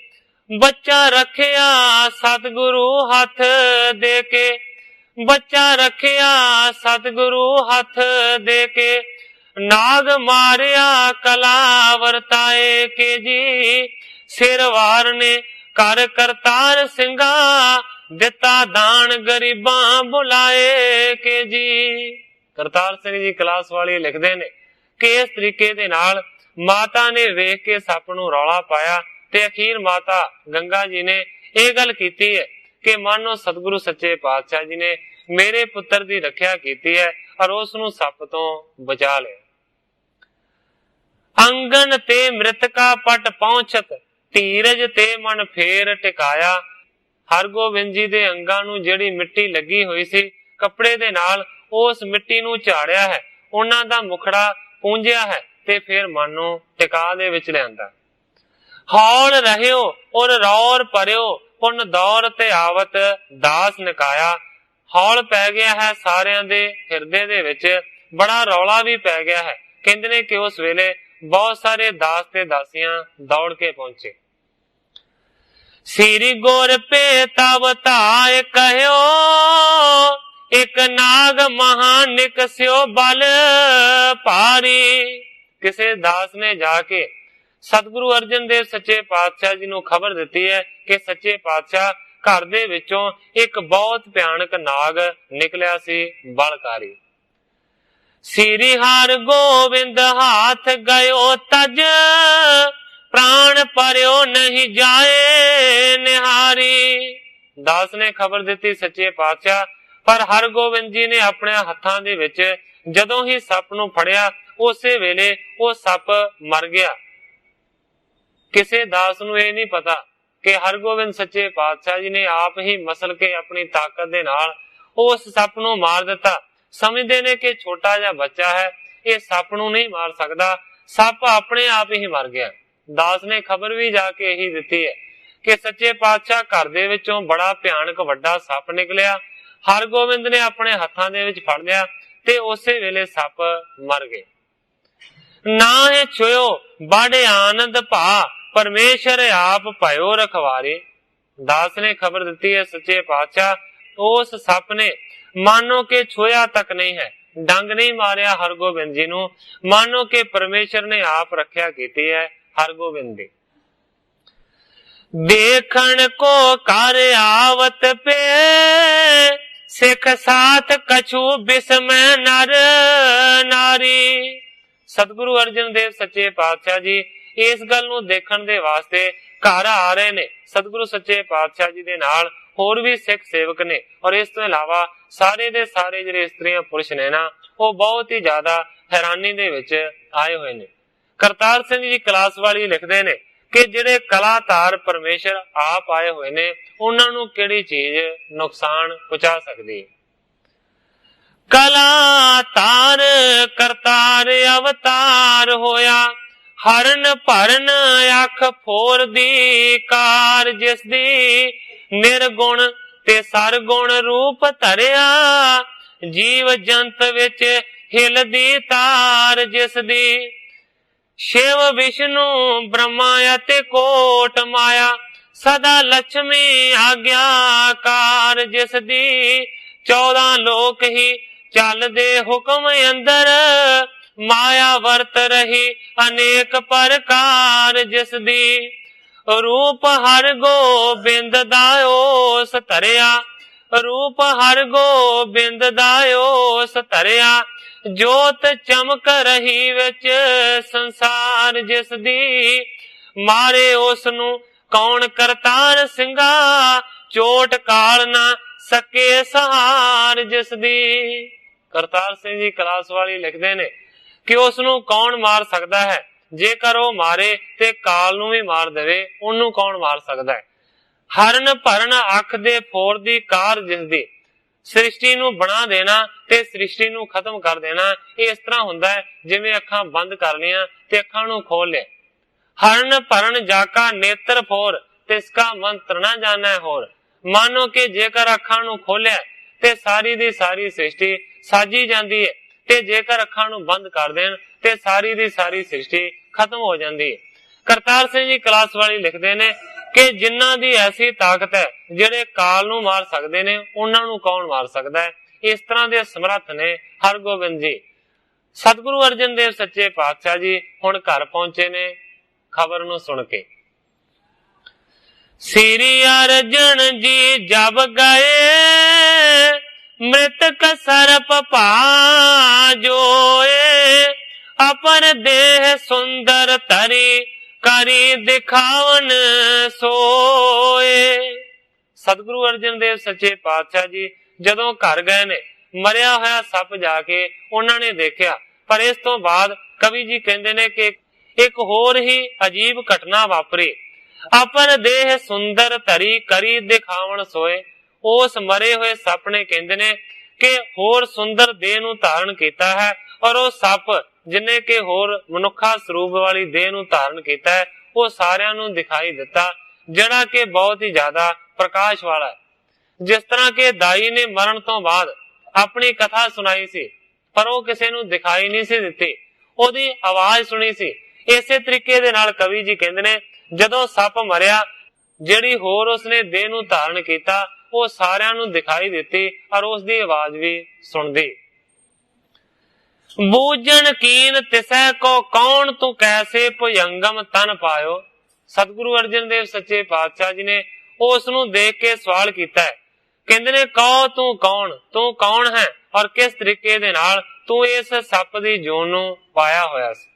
ਬੱਚਾ ਰੱਖਿਆ ਸਤਿਗੁਰੂ ਹੱਥ ਦੇ ਕੇ, ਬੱਚਾ ਰੱਖਿਆ ਸਤਿਗੁਰੂ ਹੱਥ ਦੇ ਕੇ। ਨਾਗ ਮਾਰਿਆ ਕਲਾ ਵਰਤਾਏ ਕੇ ਜੀ। ਸਿਰ ਵਾਰ ਨੇ ਕਰ ਕਰਤਾਰ ਸਿੰਘਾ ਦਿੱਤਾ ਦਾਨ ਗਰੀਬਾਂ ਬੁਲਾਏ ਕੇ ਜੀ। ਕਰਤਾਰ ਸਿੰਘ ਜੀ ਕਲਾਸ ਵਾਲੀ ਲਿਖਦੇ ਨੇ ਕਿ ਇਸ ਤਰੀਕੇ ਦੇ ਨਾਲ ਮਾਤਾ ਨੇ ਵੇਖ ਕੇ ਸੱਪ ਨੂੰ ਰੌਲਾ ਪਾਇਆ ਤੇ ਅਖੀਰ ਮਾਤਾ ਗੰਗਾ ਜੀ ਨੇ ਇਹ ਗੱਲ ਕੀਤੀ ਹੈ ਕਿ ਮਾਨੋ ਸਤਿਗੁਰੂ ਸੱਚੇ ਪਾਤਸ਼ਾਹ ਜੀ ਨੇ ਮੇਰੇ ਪੁੱਤਰ ਦੀ ਰੱਖਿਆ ਕੀਤੀ ਹੈ ਔਰ ਉਸ ਨੂੰ ਸੱਪ ਤੋਂ ਬਚਾ ਲਿਆ। ਅੰਗਨ ਤੇ ਮ੍ਰਿਤਕਾ ਪਟ ਪਹੁੰਚਤ ਧੀਰਜ ਤੇ ਮਨ ਫੇਰ ਟਿਕਾਇਆ। ਹਰਗੋਬਿੰਦ ਜੀ ਦੇ ਅੰਗਾਂ ਨੂੰ ਜਿਹੜੀ ਮਿੱਟੀ ਲੱਗੀ ਹੋਈ ਸੀ ਕੱਪੜੇ ਦੇ ਨਾਲ ਉਸ ਮਿੱਟੀ ਨੂੰ ਝਾੜਿਆ ਹੈ, ਉਹਨਾਂ ਦਾ ਮੁਖੜਾ ਪੂੰਝਿਆ ਹੈ ਤੇ ਫਿਰ ਮਨ ਨੂੰ ਟਿਕਾ ਦੇ ਵਿੱਚ ਲਿਆਂਦਾ। ਹੌਲ ਰਹਿਓ ਔਰ ਰੌਰ ਭਰਿਓ ਪੁੰਨ ਦੌਰ ਤੇ ਆਵਤ ਦਾਸ ਨਿਕਾਇਆ। ਹੌਲ ਪੈ ਗਿਆ ਹੈ ਸਾਰਿਆਂ ਦੇ ਹਿਰਦੇ ਦੇ ਵਿੱਚ, ਬੜਾ ਰੌਲਾ ਵੀ ਪੈ ਗਿਆ ਹੈ। ਕਹਿੰਦੇ ਨੇ ਕਿ ਉਸ ਵੇਲੇ ਬਹੁਤ ਸਾਰੇ ਦਾਸ ਤੇ ਦਾਸੀਆਂ ਦੌੜ ਕੇ ਪਹੁੰਚੇ। ਸ੍ਰੀ ਗੁਰ ਪੇ ਤਵ ਧਾਇ ਕਹਿਓ ਇੱਕ ਨਾਗ ਮਹਾ ਨਿਕਸਿਓ ਬਲ ਭਾਰੀ। ਕਿਸੇ ਦਾਸ ਨੇ ਜਾ ਕੇ ਸਤਿਗੁਰੂ ਅਰਜਨ ਦੇਵ ਸੱਚੇ ਪਾਤਸ਼ਾਹ ਜੀ ਨੂੰ ਖਬਰ ਦਿੱਤੀ ਹੈ ਕਿ ਸੱਚੇ ਪਾਤਸ਼ਾਹ ਘਰ ਦੇ ਵਿੱਚੋਂ ਇੱਕ ਬਹੁਤ ਭਿਆਨਕ ਨਾਗ ਨਿਕਲਿਆ ਸੀ, ਬਲਕਾਰੀ। ਸ੍ਰੀ ਹਰਿ ਗੋਬਿੰਦ ਹਾਥ ਗਇਓ ਤਜ ਪ੍ਰਾਣ ਪਰਿਓ ਨਹੀਂ ਜਾਏ ਨਿਹਾਰੀ। ਦਾਸ ਨੇ ਖਬਰ ਦਿੱਤੀ ਸੱਚੇ ਪਾਤਸ਼ਾਹ, ਪਰ ਹਰਗੋਬਿੰਦ ਜੀ ਨੇ ਆਪਣੇ ਹੱਥਾਂ ਦੇ ਵਿੱਚ ਜਦੋਂ ਹੀ ਸੱਪ ਨੂੰ ਫੜਿਆ ਉਸੇ ਵੇਲੇ ਉਹ ਸੱਪ ਮਰ ਗਿਆ। ਕਿਸੇ ਦਾਸ ਨੂੰ ਇਹ ਨਹੀਂ ਪਤਾ ਕਿ ਹਰਗੋਬਿੰਦ ਸੱਚੇ ਪਾਤਸ਼ਾਹ ਜੀ ਨੇ ਆਪ ਹੀ ਮਸਲ ਕੇ ਆਪਣੀ ਤਾਕਤ ਦੇ ਨਾਲ ਉਸ ਸੱਪ ਨੂੰ ਮਾਰ ਦਿੱਤਾ। ਸਮਝਦੇ ਨੇ ਕਿ ਛੋਟਾ ਜਿਹਾ ਬੱਚਾ ਹੈ, ਇਹ ਸੱਪ ਨੂੰ ਨਹੀਂ ਮਾਰ ਸਕਦਾ, ਸੱਪ ਆਪਣੇ ਆਪ ਹੀ ਮਰ ਗਿਆ। ਦਾਸ ਨੇ ਖਬਰ ਵੀ ਜਾ ਕੇ ਇਹੀ ਦਿੱਤੀ ਹੈ ਕਿ ਸੱਚੇ ਪਾਤਸ਼ਾਹ ਘਰ ਦੇ ਵਿੱਚੋਂ ਬੜਾ ਭਿਆਨਕ ਵੱਡਾ ਸੱਪ ਨਿਕਲਿਆ। ਹਰਗੋਬਿੰਦ ਨੇ ਆਪਣੇ ਹੱਥਾਂ ਦੇ ਵਿੱਚ ਫੜ ਲਿਆ ਤੇ ਉਸੇ ਵੇਲੇ ਸੱਪ ਮਰ ਗਏ। ਨਾਹੇ ਛੁਇਓ ਬੜੇ ਆਨੰਦ ਭਾ, ਪਰਮੇਸ਼ਰ ਆਪ ਭਇਓ ਰਖਵਾਰੇ। ਦਾਸ ਨੇ ਖਬਰ ਦਿੱਤੀ ਹੈ ਸੱਚੇ ਪਾਤਸ਼ਾਹ ਉਸ ਸੱਪ ਨੇ ਮਾਨੋ ਕਿ ਛੋਇਆ ਤੱਕ ਨਹੀਂ ਹੈ, ਡੰਗ ਨਹੀਂ ਮਾਰਿਆ ਹਰਗੋਬਿੰਦ ਜੀ ਨੂੰ, ਮਾਨੋ ਕਿ ਪਰਮੇਸ਼ਰ ਨੇ ਆਪ ਰੱਖਿਆ ਕੀਤੀ ਹੈ ਹਰਗੋਬਿੰਦ ਦੀ। ਦੇਖਣ ਕੋ ਕਰ ਆਵਤ ਪੇ, ਸਿੱਖ ਸਾਥ ਕਛੂ ਬਿਸਮੈ ਨਰ ਨਾਰੀ। ਸਤਿਗੁਰੂ ਅਰਜਨ ਦੇਵ ਸੱਚੇ ਪਾਤਸ਼ਾਹ ਜੀ ਇਸ ਗੱਲ ਨੂੰ ਦੇਖਣ ਦੇ ਵਾਸਤੇ ਘਰ ਆ ਰਹੇ ਨੇ। ਸਤਿਗੁਰੂ ਸੱਚੇ ਪਾਤਸ਼ਾਹ ਜੀ ਦੇ ਨਾਲ ਹੋਰ ਵੀ ਸਿੱਖ ਸੇਵਕ ਨੇ, ਔਰ ਇਸ ਤੋਂ ਇਲਾਵਾ ਸਾਰੇ ਦੇ ਸਾਰੇ ਜਿਹੜੇ ਇਸਤਰੀਆਂ ਪੁਰਸ਼ ਨੇ ਨਾ, ਉਹ ਬਹੁਤ ਹੀ ਜ਼ਿਆਦਾ ਹੈਰਾਨੀ ਦੇ ਵਿੱਚ ਆਏ ਹੋਏ ਨੇ। ਕਰਤਾਰ ਸਿੰਘ ਜੀ ਕਲਾਸ ਵਾਲੀ ਲਿਖਦੇ ਨੇ ਕਿ ਜਿਹੜੇ ਕਲਾਕਾਰ ਪਰਮੇਸ਼ਰ ਆਪ ਆਏ ਹੋਏ ਨੇ, ਉਹਨਾਂ ਨੂੰ ਕਿਹੜੀ ਚੀਜ਼ ਨੁਕਸਾਨ ਪਹੁੰਚਾ ਸਕਦੀ ਹੈ। ਕਲਾਤਾਰ ਕਰਤਾਰ ਅਵਤਾਰ ਹੋਇਆ, ਹਰਨ ਭਰਨ ਅੱਖ ਫੋਰ ਦੀ ਕਾਰ, ਜਿਸ ਦੀ ਨਿਰਗੁਣ ਤੇ ਸਰਗੁਣ ਰੂਪ ਧਰਿਆ, ਜੀਵ ਜੰਤ ਵਿੱਚ ਹਿਲਦੀ ਤਾਰ, ਜਿਸ ਦੀ ਸ਼ਿਵ ਵਿਸ਼ਨੂੰ ਬ੍ਰਹਮਾ ਅਤੇ ਕੋਟ ਮਾਇਆ, ਸਦਾ ਲక్ష్ਮੀ ਆਗਿਆਕਾਰ, ਜਿਸ ਦੀ 14 ਲੋਕ ਹੀ ਚੱਲਦੇ ਹੁਕਮ ਅੰਦਰ, ਮਾਇਆ ਵਰਤ ਰਹੀ ਅਨੇਕ ਪ੍ਰਕਾਰ, ਜਿਸ ਦੀ ਰੂਪ ਹਰ ਗੋਬਿੰਦ ਦਾ ਓਸ ਧਰਿਆ, ਰੂਪ ਹਰ ਗੋਬਿੰਦ ਦਾ ਓਸ ਧਰਿਆ, ਜੋਤ ਚਮਕ ਰਹੀ ਵਿੱਚ ਸੰਸਾਰ, ਜਿਸ ਦੀ ਮਾਰੇ ਉਸ ਨੂੰ ਕੌਣ ਕਰਤਾਰ ਸਿੰਘਾ, ਚੋਟ ਕਾਲ ਨਾ ਸਕੇ ਸਹਾਰ, ਜਿਸ ਦੀ। ਕਰਤਾਰ ਸਿੰਘ ਜੀ ਕਲਾਸ ਵਾਲੀ ਲਿਖਦੇ ਨੇ ਕਿ ਉਸ ਨੂੰ ਕੌਣ ਮਾਰ ਸਕਦਾ ਹੈ, ਜੇਕਰ ਉਹ ਮਾਰੇ ਤੇ ਕਾਲ ਨੂੰ ਵੀ ਮਾਰ ਦੇਵੇ, ਉਹਨੂੰ ਕੌਣ ਮਾਰ ਸਕਦਾ ਹੈ। ਹਰਨ ਭਰਨ ਅੱਖ ਦੇ ਫੋਰ ਦੀ ਕਾਰ, ਜਿਸ ਦੀ ਸ੍ਰਿਸ਼ਟੀ ਨੂੰ ਬਣਾ ਦੇਣਾ ਤੇ ਸ੍ਰਿਸ਼ਟੀ ਨੂੰ ਖਤਮ ਕਰ ਦੇਣਾ, ਇਹ ਇਸ ਤਰ੍ਹਾਂ ਹੁੰਦਾ ਹੈ ਜਿਵੇਂ ਅੱਖਾਂ ਬੰਦ ਕਰ ਲਈਆਂ ਤੇ ਅੱਖਾਂ ਨੂੰ ਖੋਲ ਲਿਆ। ਹਰਨ ਭਰਨ ਜਾਕਾ ਨੇਤਰ ਫੋਰ, ਤਿਸਕਾ ਮੰਤਰ ਨਾ ਜਾਣਾ ਹੋਰ। ਮਾਨੋ ਕਿ ਜੇਕਰ ਅੱਖਾਂ ਨੂੰ ਖੋਲਿਆ ਤੇ ਸਾਰੀ ਦੀ ਸਾਰੀ ਸ੍ਰਿਸ਼ਟੀ ਸਾਜੀ ਜਾਂਦੀ ਹੈ, ਤੇ ਜੇਕਰ ਅੱਖਾਂ ਨੂੰ ਬੰਦ ਕਰ ਦੇਣ ਤੇ ਸਾਰੀ ਦੀ ਸਾਰੀ ਸ੍ਰਿਸ਼ਟੀ ਖਤਮ ਹੋ ਜਾਂਦੀ ਹੈ। ਕਰਤਾਰ ਸਿੰਘ ਜੀ ਕਲਾਸ ਵਾਲੀ ਲਿਖਦੇ ਨੇ ਕਿ ਜਿਨ੍ਹਾਂ ਦੀ ਐਸੀ ਤਾਕਤ ਹੈ, ਜਿਹੜੇ ਕਾਲ ਨੂੰ ਮਾਰ ਸਕਦੇ ਨੇ, ਉਹਨਾਂ ਨੂੰ ਕੌਣ ਮਾਰ ਸਕਦਾ ਹੈ। ਇਸ ਤਰ੍ਹਾਂ ਦੇ ਸਮਰੱਥ ਨੇ ਹਰਗੋਬਿੰਦ ਜੀ। ਸਤਿਗੁਰੂ ਅਰਜਨ ਦੇਵ ਸੱਚੇ ਪਾਤਸ਼ਾਹ ਜੀ ਹੁਣ ਘਰ ਪਹੁੰਚੇ ਨੇ ਖਬਰ ਨੂੰ ਸੁਣ ਕੇ। ਸ੍ਰੀ ਅਰਜਨ ਜੀ ਜਬ ਗਏ, ਮ੍ਰਿਤਕ ਸਰਪ ਭਾਜੋਏ, ਅਪਰ ਦੇਹ ਸੁੰਦਰ ਤਰੀ ਕਰੀ ਦਿਖਾਵਨ ਸੋਏ। ਸਤਿਗੁਰੂ ਅਰਜਨ ਦੇਵ ਸੱਚੇ ਪਾਤਸ਼ਾਹ ਜੀ ਜਦੋਂ ਘਰ ਗਏ ਨੇ, ਮਰਿਆ ਹੋਇਆ ਸੱਪ ਜਾ ਕੇ ਉਹਨਾਂ ਨੇ ਦੇਖਿਆ। ਪਰ ਇਸ ਤੋਂ ਬਾਅਦ ਕਵੀ ਜੀ ਕਹਿੰਦੇ ਨੇ ਕਿ ਇੱਕ ਹੋਰ ਹੀ ਅਜੀਬ ਘਟਨਾ ਵਾਪਰੀ। ਅਪਰ ਦੇਹ ਸੁੰਦਰ ਧਰੀ ਕਰੀ ਦਿਖਾਵਨ ਸੋਏ। ਉਸ ਮਰੇ ਹੋਏ ਸੱਪ ਨੇ ਕਹਿੰਦੇ ਨੇ ਕਿ ਹੋਰ ਸੁੰਦਰ ਦੇਹ ਨੂੰ ਧਾਰਨ ਕੀਤਾ ਹੈ, ਔਰ ਉਹ ਸੱਪ ਜਿਨੇ ਕਿ ਹੋਰ ਮਨੁੱਖਾ ਸਰੂਪ ਵਾਲੀ ਦੇਹ ਨੂੰ ਧਾਰਨ ਕੀਤਾ ਹੈ, ਉਹ ਸਾਰਿਆਂ ਨੂੰ ਦਿਖਾਈ ਦਿੱਤਾ, ਜਿਹੜਾ ਕਿ ਬਹੁਤ ਹੀ ਜ਼ਿਆਦਾ ਪ੍ਰਕਾਸ਼ ਵਾਲਾ ਹੈ। ਜਿਸ ਤਰ੍ਹਾਂ ਕਿ ਦਾਈ ਨੇ ਮਰਨ ਤੋਂ ਬਾਅਦ ਆਪਣੀ ਕਥਾ ਸੁਣਾਈ ਸੀ, ਪਰ ਉਹ ਕਿਸੇ ਨੂੰ ਦਿਖਾਈ ਨਹੀਂ ਸੀ ਦਿੱਤੀ, ਉਹਦੀ ਆਵਾਜ਼ ਸੁਣੀ ਸੀ। ਇਸੇ ਤਰੀਕੇ ਦੇ ਨਾਲ ਕਵੀ ਜੀ ਕਹਿੰਦੇ ਨੇ ਜਦੋਂ ਸੱਪ ਮਰਿਆ, ਜਿਹੜੀ ਹੋਰ ਉਸਨੇ ਦੇਹ ਨੂੰ ਧਾਰਨ ਕੀਤਾ, ਉਹ ਸਾਰਿਆਂ ਨੂੰ ਦਿਖਾਈ ਦਿੱਤੀ, ਔਰ ਉਸ ਦੀ ਆਵਾਜ਼ ਵੀ ਸੁਣਦੀ। ਬੂਝਣ ਕੀਨ ਤਿਸੈ ਕੋ ਕੌਣ ਤੂੰ ਕੈਸੇ ਭੁਜੰਗਮ ਤਨ ਪਾਇਓ। ਸਤਿਗੁਰੂ ਅਰਜਨ ਦੇਵ ਸੱਚੇ ਪਾਤਸ਼ਾਹ ਜੀ ਨੇ ਉਸ ਨੂੰ ਦੇਖ ਕੇ ਸਵਾਲ ਕੀਤਾ ਹੈ। ਕਹਿੰਦੇ ਨੇ ਕਹੋ ਤੂੰ ਕੌਣ ਹੈ, ਔਰ ਕਿਸ ਤਰੀਕੇ ਦੇ ਨਾਲ ਤੂੰ ਇਸ ਸੱਪ ਦੀ ਜੂਨ ਨੂੰ ਪਾਇਆ ਹੋਇਆ ਸੀ।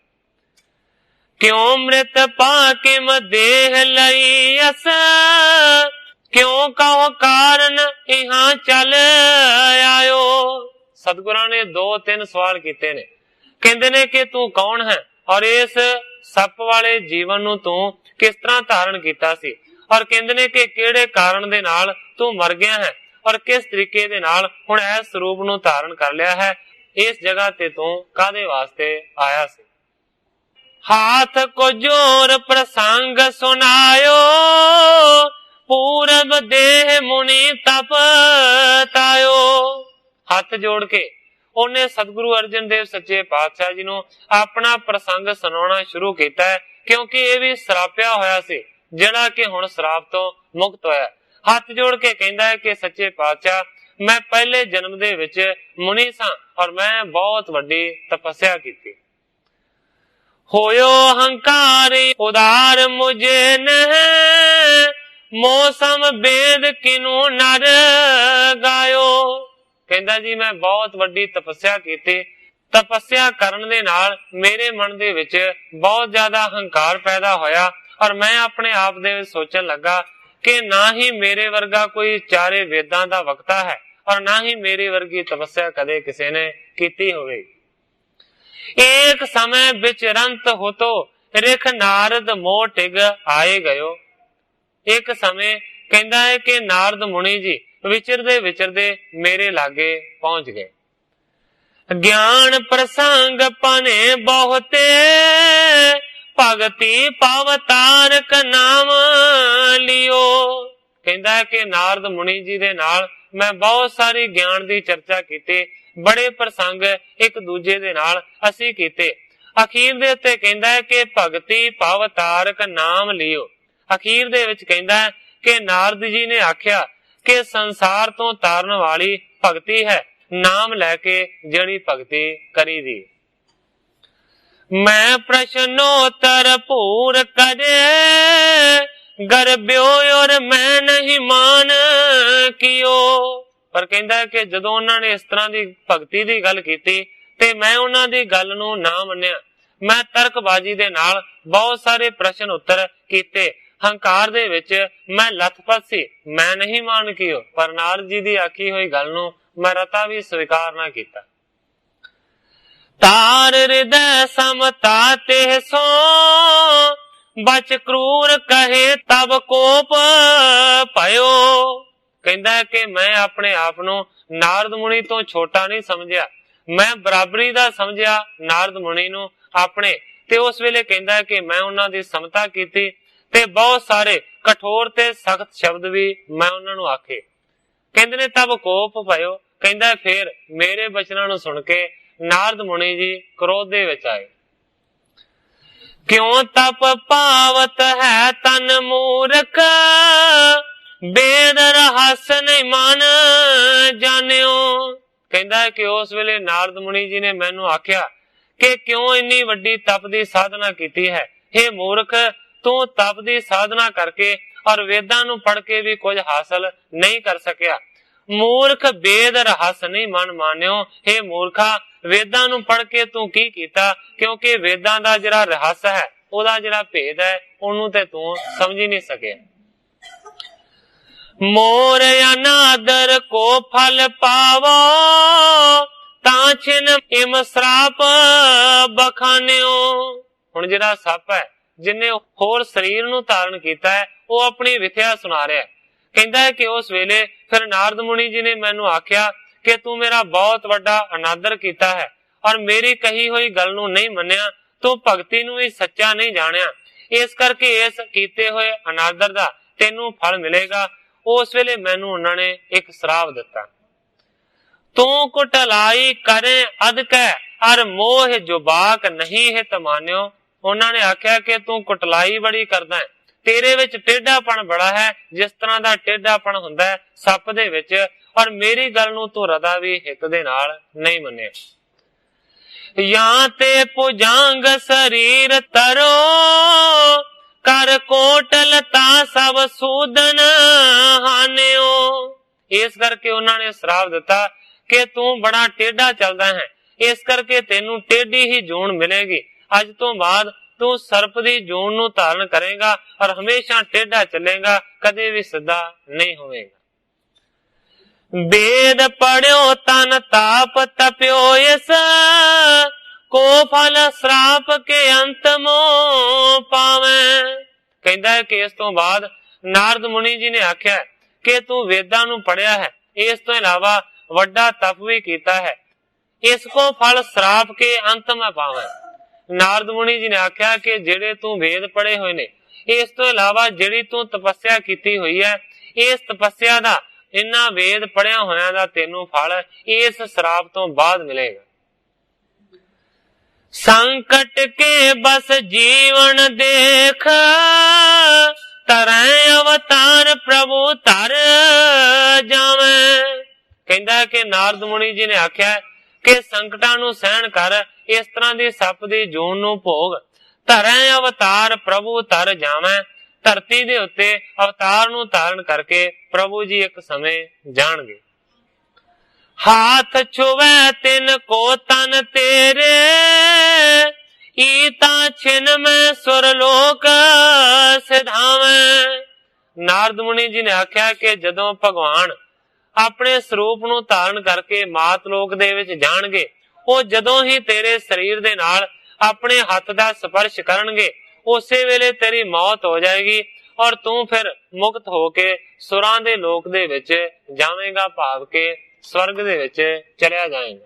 ਕਿਉਂ ਮ੍ਰਿਤ ਪਾ ਕੇ ਮ ਦੇਹ ਲਈ ਅਸ, ਕਿਉਂ ਕਹੋ ਕਾਰਨ ਇਹਾਂ ਚੱਲ ਆਇਓ। ਸਤਿਗੁਰਾਂ ਨੇ 2-3 ਸਵਾਲ ਕੀਤੇ ਨੇ। ਕਹਿੰਦੇ ਨੇ ਕਿ ਤੂੰ ਕੌਣ ਹੈ ਔਰ ਇਸ ਸੱਪ ਵਾਲੇ ਜੀਵਨ ਨੂੰ ਤੂੰ ਕਿਸ ਤਰ੍ਹਾਂ ਧਾਰਨ ਕੀਤਾ ਸੀ, ਔਰ ਕਹਿੰਦੇ ਨੇ ਕਿ ਕਿਹੜੇ ਕਾਰਨ ਦੇ ਨਾਲ ਤੂੰ ਮਰ ਗਿਆ ਹੈ ਔਰ ਕਿਸ ਤਰੀਕੇ ਦੇ ਨਾਲ ਹੁਣ ਇਸ ਸਰੂਪ ਨੂੰ ਧਾਰਨ ਕਰ ਲਿਆ ਹੈ, ਇਸ ਜਗ੍ਹਾ ਤੇ ਤੂੰ ਕਾਹਦੇ ਵਾਸਤੇ ਆਇਆ ਸੀ। ਹਾਥ ਕੋ ਜੋਰ ਪ੍ਰਸੰਗ ਸੁਨਾਇਓ, ਪੂਰਬ ਦੇਹ ਮੁਨੀ ਤਪ ਤਾਇਓ। ਹੱਥ ਜੋੜ ਕੇ ਉਹਨੇ ਸਤਿਗੁਰੂ ਅਰਜਨ ਦੇਵ ਸੱਚੇ ਪਾਤਸ਼ਾਹ ਜੀ ਨੂੰ ਆਪਣਾ ਪ੍ਰਸੰਗ ਸੁਣਾਉਣਾ ਸ਼ੁਰੂ ਕੀਤਾ ਹੈ, ਕਿਉਂਕਿ ਇਹ ਵੀ ਸਰਾਪਿਆ ਹੋਇਆ ਸੀ ਜਿਹੜਾ ਕਿ ਹੁਣ ਸਰਾਪ ਤੋਂ ਮੁਕਤ ਹੋਇਆ। ਹੱਥ ਜੋੜ ਕੇ ਕਹਿੰਦਾ ਹੈ ਕਿ ਸੱਚੇ ਪਾਤਸ਼ਾਹ, ਮੈਂ ਪਹਿਲੇ ਜਨਮ ਦੇ ਵਿੱਚ ਮੁਨੀ ਸਾਂ ਔਰ ਮੈਂ ਬਹੁਤ ਵੱਡੀ ਤਪੱਸਿਆ ਕੀਤੀ। ਹੋਇਓ ਹੰਕਾਰੀ ਉਦਾਰ ਮੁਝੇ ਨਹਿ, ਮੌਸਮ ਬੇਦ ਕਿਨੂ ਨਰ ਗਾਇਓ। ਕਹਿੰਦਾ ਜੀ ਮੈਂ ਬਹੁਤ ਵੱਡੀ ਤਪੱਸਿਆ ਕੀਤੀ, ਤਪੱਸਿਆ ਕਰਨ ਦੇ ਨਾਲ ਮੇਰੇ ਮਨ ਦੇ ਵਿੱਚ ਬਹੁਤ ਜ਼ਿਆਦਾ ਹੰਕਾਰ ਪੈਦਾ ਹੋਇਆ ਔਰ ਮੈਂ ਆਪਣੇ ਆਪ ਦੇ ਵਿੱਚ ਸੋਚਣ ਲੱਗਾ ਕਿ ਨਾ ਹੀ ਮੇਰੇ ਵਰਗਾ ਕੋਈ ਚਾਰੇ ਵੇਦਾਂ ਦਾ ਵਕਤਾ ਹੈ ਔਰ ਨਾ ਹੀ ਮੇਰੀ ਵਰਗੀ ਤਪੱਸਿਆ ਕਦੇ ਕਿਸੇ ਨੇ ਕੀਤੀ ਹੋਵੇ। एक समय विचरंत हो तो रिख नारद मोह टिग आए गयो। एक समय कहता है कि नारद मुनि जी विचरदे विचरदे मेरे लागे पहुंच गए। ज्ञान प्रसंग पने बहुते, भगति पवतारक नाम लियो। कहता है कि नारद मुनि जी दे नाल मैं बहुत सारी ज्ञान दी चर्चा की, बड़े प्रसंग एक दूजे दे नाल असी कीते। अखीर दे उत्ते कहंदा है कि भगति पवतारक नाम लियो। अखीर दे विच कहंदा है कि नारद जी ने आख्या कि संसार तो तारन वाली भगति है, नाम लैके जड़ी भगति करी दी। मैं प्रश्नोत्तर पूर करे, गर्ब्यो और मैं नहीं मान कियो। पर कहता है कि जदों उन्होंने इस तरह की भगती की गल की ते मैं उन्हों की गल नूं ना मन्निया। मैं तर्कबाजी दे नाल बहुत सारे प्रश्न उत्तर कीते, हंकार दे विच मैं लथपथ सी, मैं नहीं मान कियो। पर नारद जी की आखी हुई गल नूं मैं रता भी स्वीकार ना किया। तार हृदय समता ते सो, बच क्रूर कहे तब कोप पयो। कहता है कि मैं अपने आप नूं नारद मुनि तो छोटा नहीं समझिया, मैं बराबरी दा समझिया नारद मुनि नूं अपने। ते उस वेले कहता है कि मैं उन्हां दी समता कीती ते बहुत सारे कठोर ते सख्त शब्द भी मैं उन्हां नूं आखे। कहंदे ने तब कोप पयो। कहंदा है फिर मेरे बचनां नूं सुन के नारद मुनि जी क्रोध दे विच आए। क्यों तप पावत है तन मूर्ख, बेद रहस नहीं मान जानियो। कहता है कि उस वेले नारद मुनि जी ने मैनू आख्या कि क्यों इन्नी वड्डी तप दी साधना कीती है। हे मूर्ख, तू तप दी साधना करके और वेदां नू पढ़ के भी कुछ हासिल नहीं कर सकिया। मूर्ख बेद रहस नहीं मन मानियो। हे मूर्खा, वेदां नू पढ़ के तू की कीता, क्योंकि वेदां दा जिहड़ा रहस है, ओदा जिहड़ा भेद है, ओनू ते तू समझ ही नहीं सके। मोर अनादर को फल पावो, ताछिन इम श्राप बखानियो। हुण जिहड़ा सप है जिन्ने होर शरीर नू धारण कीता है, वो अपनी विथया सुना रहा है। कहता है कि उस वेले फिर नारद मुनि जी ने मैनू आख्या कि तू मेरा बहुत वड्डा अनादर कीता है और मेरी कही हुई गल नू नहीं मन्निया, तू भगती नू भी सच्चा नहीं जानिया। इस करके इस कीते हुए अनादर दा तेनू फल मिलेगा। उस वेले मैनू उन्होंने एक श्राप दिता। तू कुटलाई करे अदक अर मोह जुबाक नहीं हित मान्यो। उन्होंने आख्या कि तू कुटलाई बड़ी करदा है, तेरे विच टेढ़ापन बड़ा है, जिस तरह दा टेढ़ापन हुंदा है सप दे विच, और मेरी गल नू तू रदा भी हित दे नाल नहीं मन्निया। या ते पुजांग शरीर तरो, कर कोटलता सब सूदन हानियो। इस करके उन्होंने श्राप दिता कि तू बड़ा टेढ़ा चलदा है, इस करके तेनू टेढ़ी ही जून मिलेगी। अज तो बाद तू सर्प दी जून नू धारण करेगा और हमेशा टेढ़ा चलेगा, कदे भी सीधा नहीं होवेगा। वेद पढ़ियो तन ताप तप्यो इस, को फल श्राप के अंत मो पावे। कहता है कि इस तो बाद नारद मुनि जी ने आख्या कि तू वेदां नूं पढ़िया है, इस तो इलावा वड्डा तप भी कीता है, इसको फल श्राप के अंत में पावे। नारद मुनि जी ने आख्या कि जेड़े तू वेद पढ़े हुए ने, इस तो इलावा जेड़ी तू तपस्या कीती हुई है, इस तपस्या दा इन्ना वेद पढ़िया होया दा तेनू फल इस श्राप तो बाद मिलेगा। संकट के बस जीवन देख, तरह अवतार प्रभु तर जावे। कहता है कि नारद मुनि जी ने आख्या कि संकटां नूं सहन कर, इस तरह दी सप दी जून नूं भोग, तरह अवतार प्रभु तर जावे। धरती दे उत्ते अवतार नूं धारण करके प्रभु जी एक समय जाणगे। हाथ छुवे तिन को तन तेरे, ईता छिन में सुरलोक सिधावे। नारद मुनि जी ने आख्या कि जदों भगवान अपने स्वरूप नूं धारण करके मात लोक दे विच जाणगे, ਉਹ ਜਦੋਂ ही तेरे शरीर दे नाल अपने हथ दा स्पर्श करनगे, उसे वेले तेरी मौत हो जाएगी और तू फिर मुक्त होके सुरां दे लोक दे विच जावेगा, भाव के स्वर्ग दे विच चलिया जाएगा।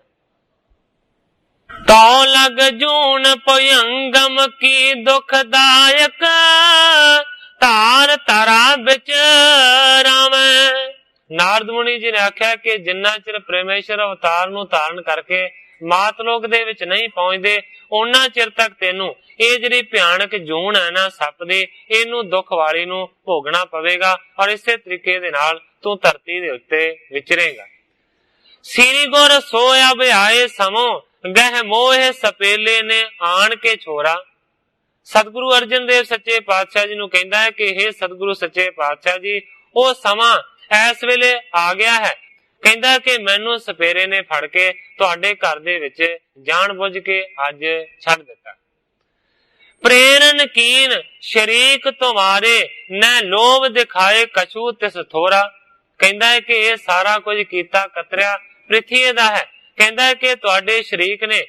तो लग जून भयंगम की दुखदायक, तार तरा बिच रावे। नारद मुनि जी ने आख्या कि जिन्ना चिर परमेश्वर अवतार नूं धारण करके मातलोक दे विच नहीं पहुंचदे, उन्ना चिर तक तेनू ये जिहड़ी भयानक जून है ना सप दी, इनू दुख वाली नू भोगना पवेगा और इसे तरीके दे नाल तू धरती दे उत्ते विचरेगा। श्री गुर सोया भयाए समो, गह मोह सपेले ने आन के छोरा। सतगुरु अर्जन देव सच्चे पातशाह जी नू कहंदा है कि हे सतगुरु सच्चे पातशाह जी, वो समा इस वेले आ गया है। कहंदा कि मैनू सपेरे ने फड़ के तुहाडे घर दे विच जान बुझ के अज छड़ दिता। प्रेरण कीन शरीक तुम्हारे, न लोभ दिखाए कछू तिस थोरा। कहंदा है कि ये सारा कुछ कीता कतरिया पृथ्वी दा है। कहंदा है कि तुहाडे शरीक ने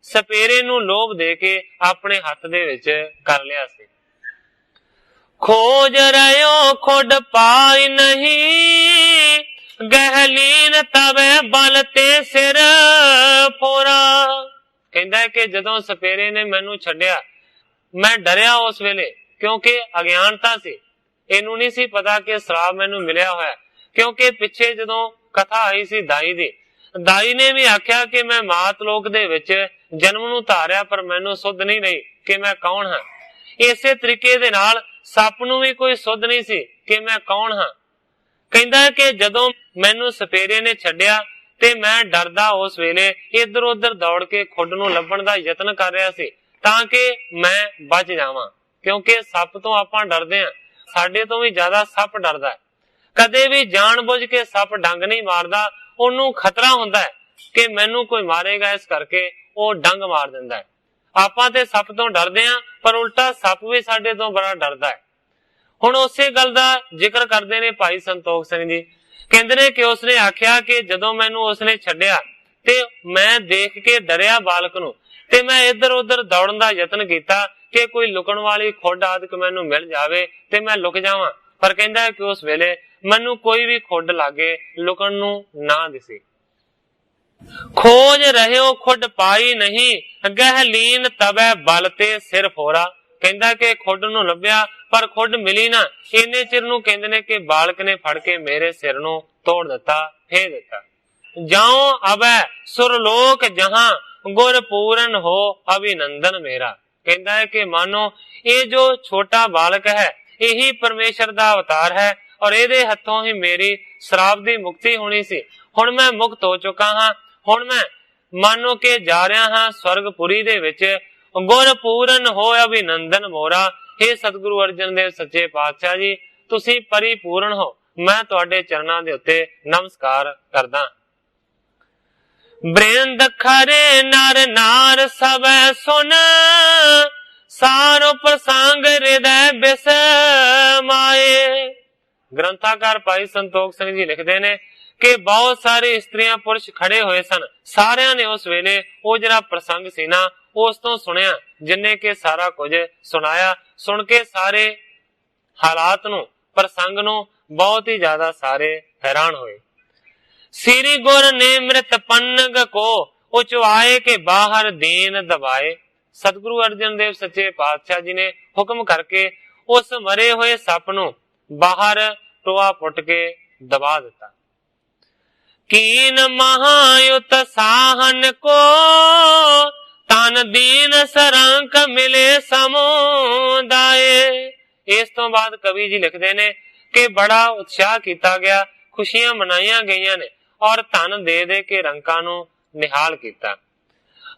सपेरे नू लोभ दे के अपने हथ दे विच कर लिया सी। खोज रहो खुड पाई नहीं, गहलीन तवे बल ते सिर फोरा। कहंदा है कि जदों सपेरे ने मैनू छड्डिया, मैं डरिया उस वेले, क्योंकि अज्ञानता सी, इनू नहीं सी पता कि श्राप मैनू मिलिया होया। क्योंकि पिछे जदों कथा आई सी दाई दी, दाई ने भी आख्या कि मैं मात लोक दे विच जन्म नू धारिया, पर मैनू सुध नहीं रही कि मैं कौन हां। इसे तरीके दे नाल सप नू भी कोई सुध नहीं सी कि मैं कौन हां। कहंदा है कि जदों मैनू सपेरे ने छड्डिया ते मैं डरदा उस वेले इधर उधर दौड़ के खुड नू लभण दा यतन कर रहा सी तां कि मैं बच जावां। क्योंकि सप तो आपां डरदे हां, साडे तो भी ज्यादा सप डरदा है। कदे भी जान बुझ के सप डंग नहीं मारदा, ओनू खतरा हुंदा है कि मैनू कोई मारेगा, इस करके वो डंग मार दिंदा है। आपां ते सप तो डरदे हां, पर उल्टा सप भी साडे तो बड़ा डरदा है। हुण उसे गल दा जिक्र करदे ने भाई संतोख सिंह जी। कहंदे ने कि उसने आख्या कि जदों मैनू उसने छड्डिया ते मैं देख के डरिया बालक नू, ते मैं इधर उधर दौड़न दा यतन कीता कि कोई लुकण वाली खुड आदि मैनू मिल जावे ते मैं लुक जावां। पर कहंदा है कि उस वेले मैनू कोई भी खुड लागे लुकण नू ना दिसी। खोज रहे खुड पाई नहीं, गहलीन तबै बल ते सिर फोरा। कहंदा कि खुड नू लभ्या पर खुड मिली ना। इन्ने चिर नू कहंदे ने कि बालक ने फड़ के मेरे सिर नू तोड़ दिता, फेर दिता। जाओ अबै सुरलोक जहां, गुर पूरन हो अभिनंदन मेरा। कहंदा है कि मानो ये जो छोटा बालक है यही परमेश्वर दा अवतार है और ਇਹਦੇ हथों ही मेरी श्राप दी मुक्ति होनी सी। हुण मैं मुक्त हो चुका हां। हुण मैं मानो के जा रहा हां स्वर्गपुरी दे विच। गुर पूरन हो अभिनंदन मोरा। हे सतगुरु अर्जन देव सच्चे पातशाह जी, तुसी परिपूर्ण हो, मैं तुहाडे चरणां दे उत्ते नमस्कार करदा। बृंद खरे नर नार सब सुन, सारो प्रसंग हृदय बिस माए। ग्रंथाकार भाई संतोख सिंह जी लिखते ने कि बहुत सारे इस्त्रियां पुरुष खड़े होए सन। सारियां ने उस वेले वो जिहड़ा प्रसंग सी ना उस तो सुनिया, जिन्ने के सारा कुछ सुनाया। सुन के सारे हालात नू प्रसंग नू बहुत ही ज्यादा सारे हैरान हुए। श्री गुर ने मृत पन्नग को उचवाए के बाहर दीन दबाए। सतगुरु अर्जन देव सच्चे पातशाह जी ने हुक्म करके उस मरे हुए सप नू बाहर टोआ पुट के दबा दिता। कीन महायुत साहन को तन दीन सरंक मिले समुदाए। इस तो बाद कवि जी लिखते ने कि बड़ा उत्साह किया गया, खुशियां मनाइया गई ने और धन दे दे के रंका नू निहाल किया।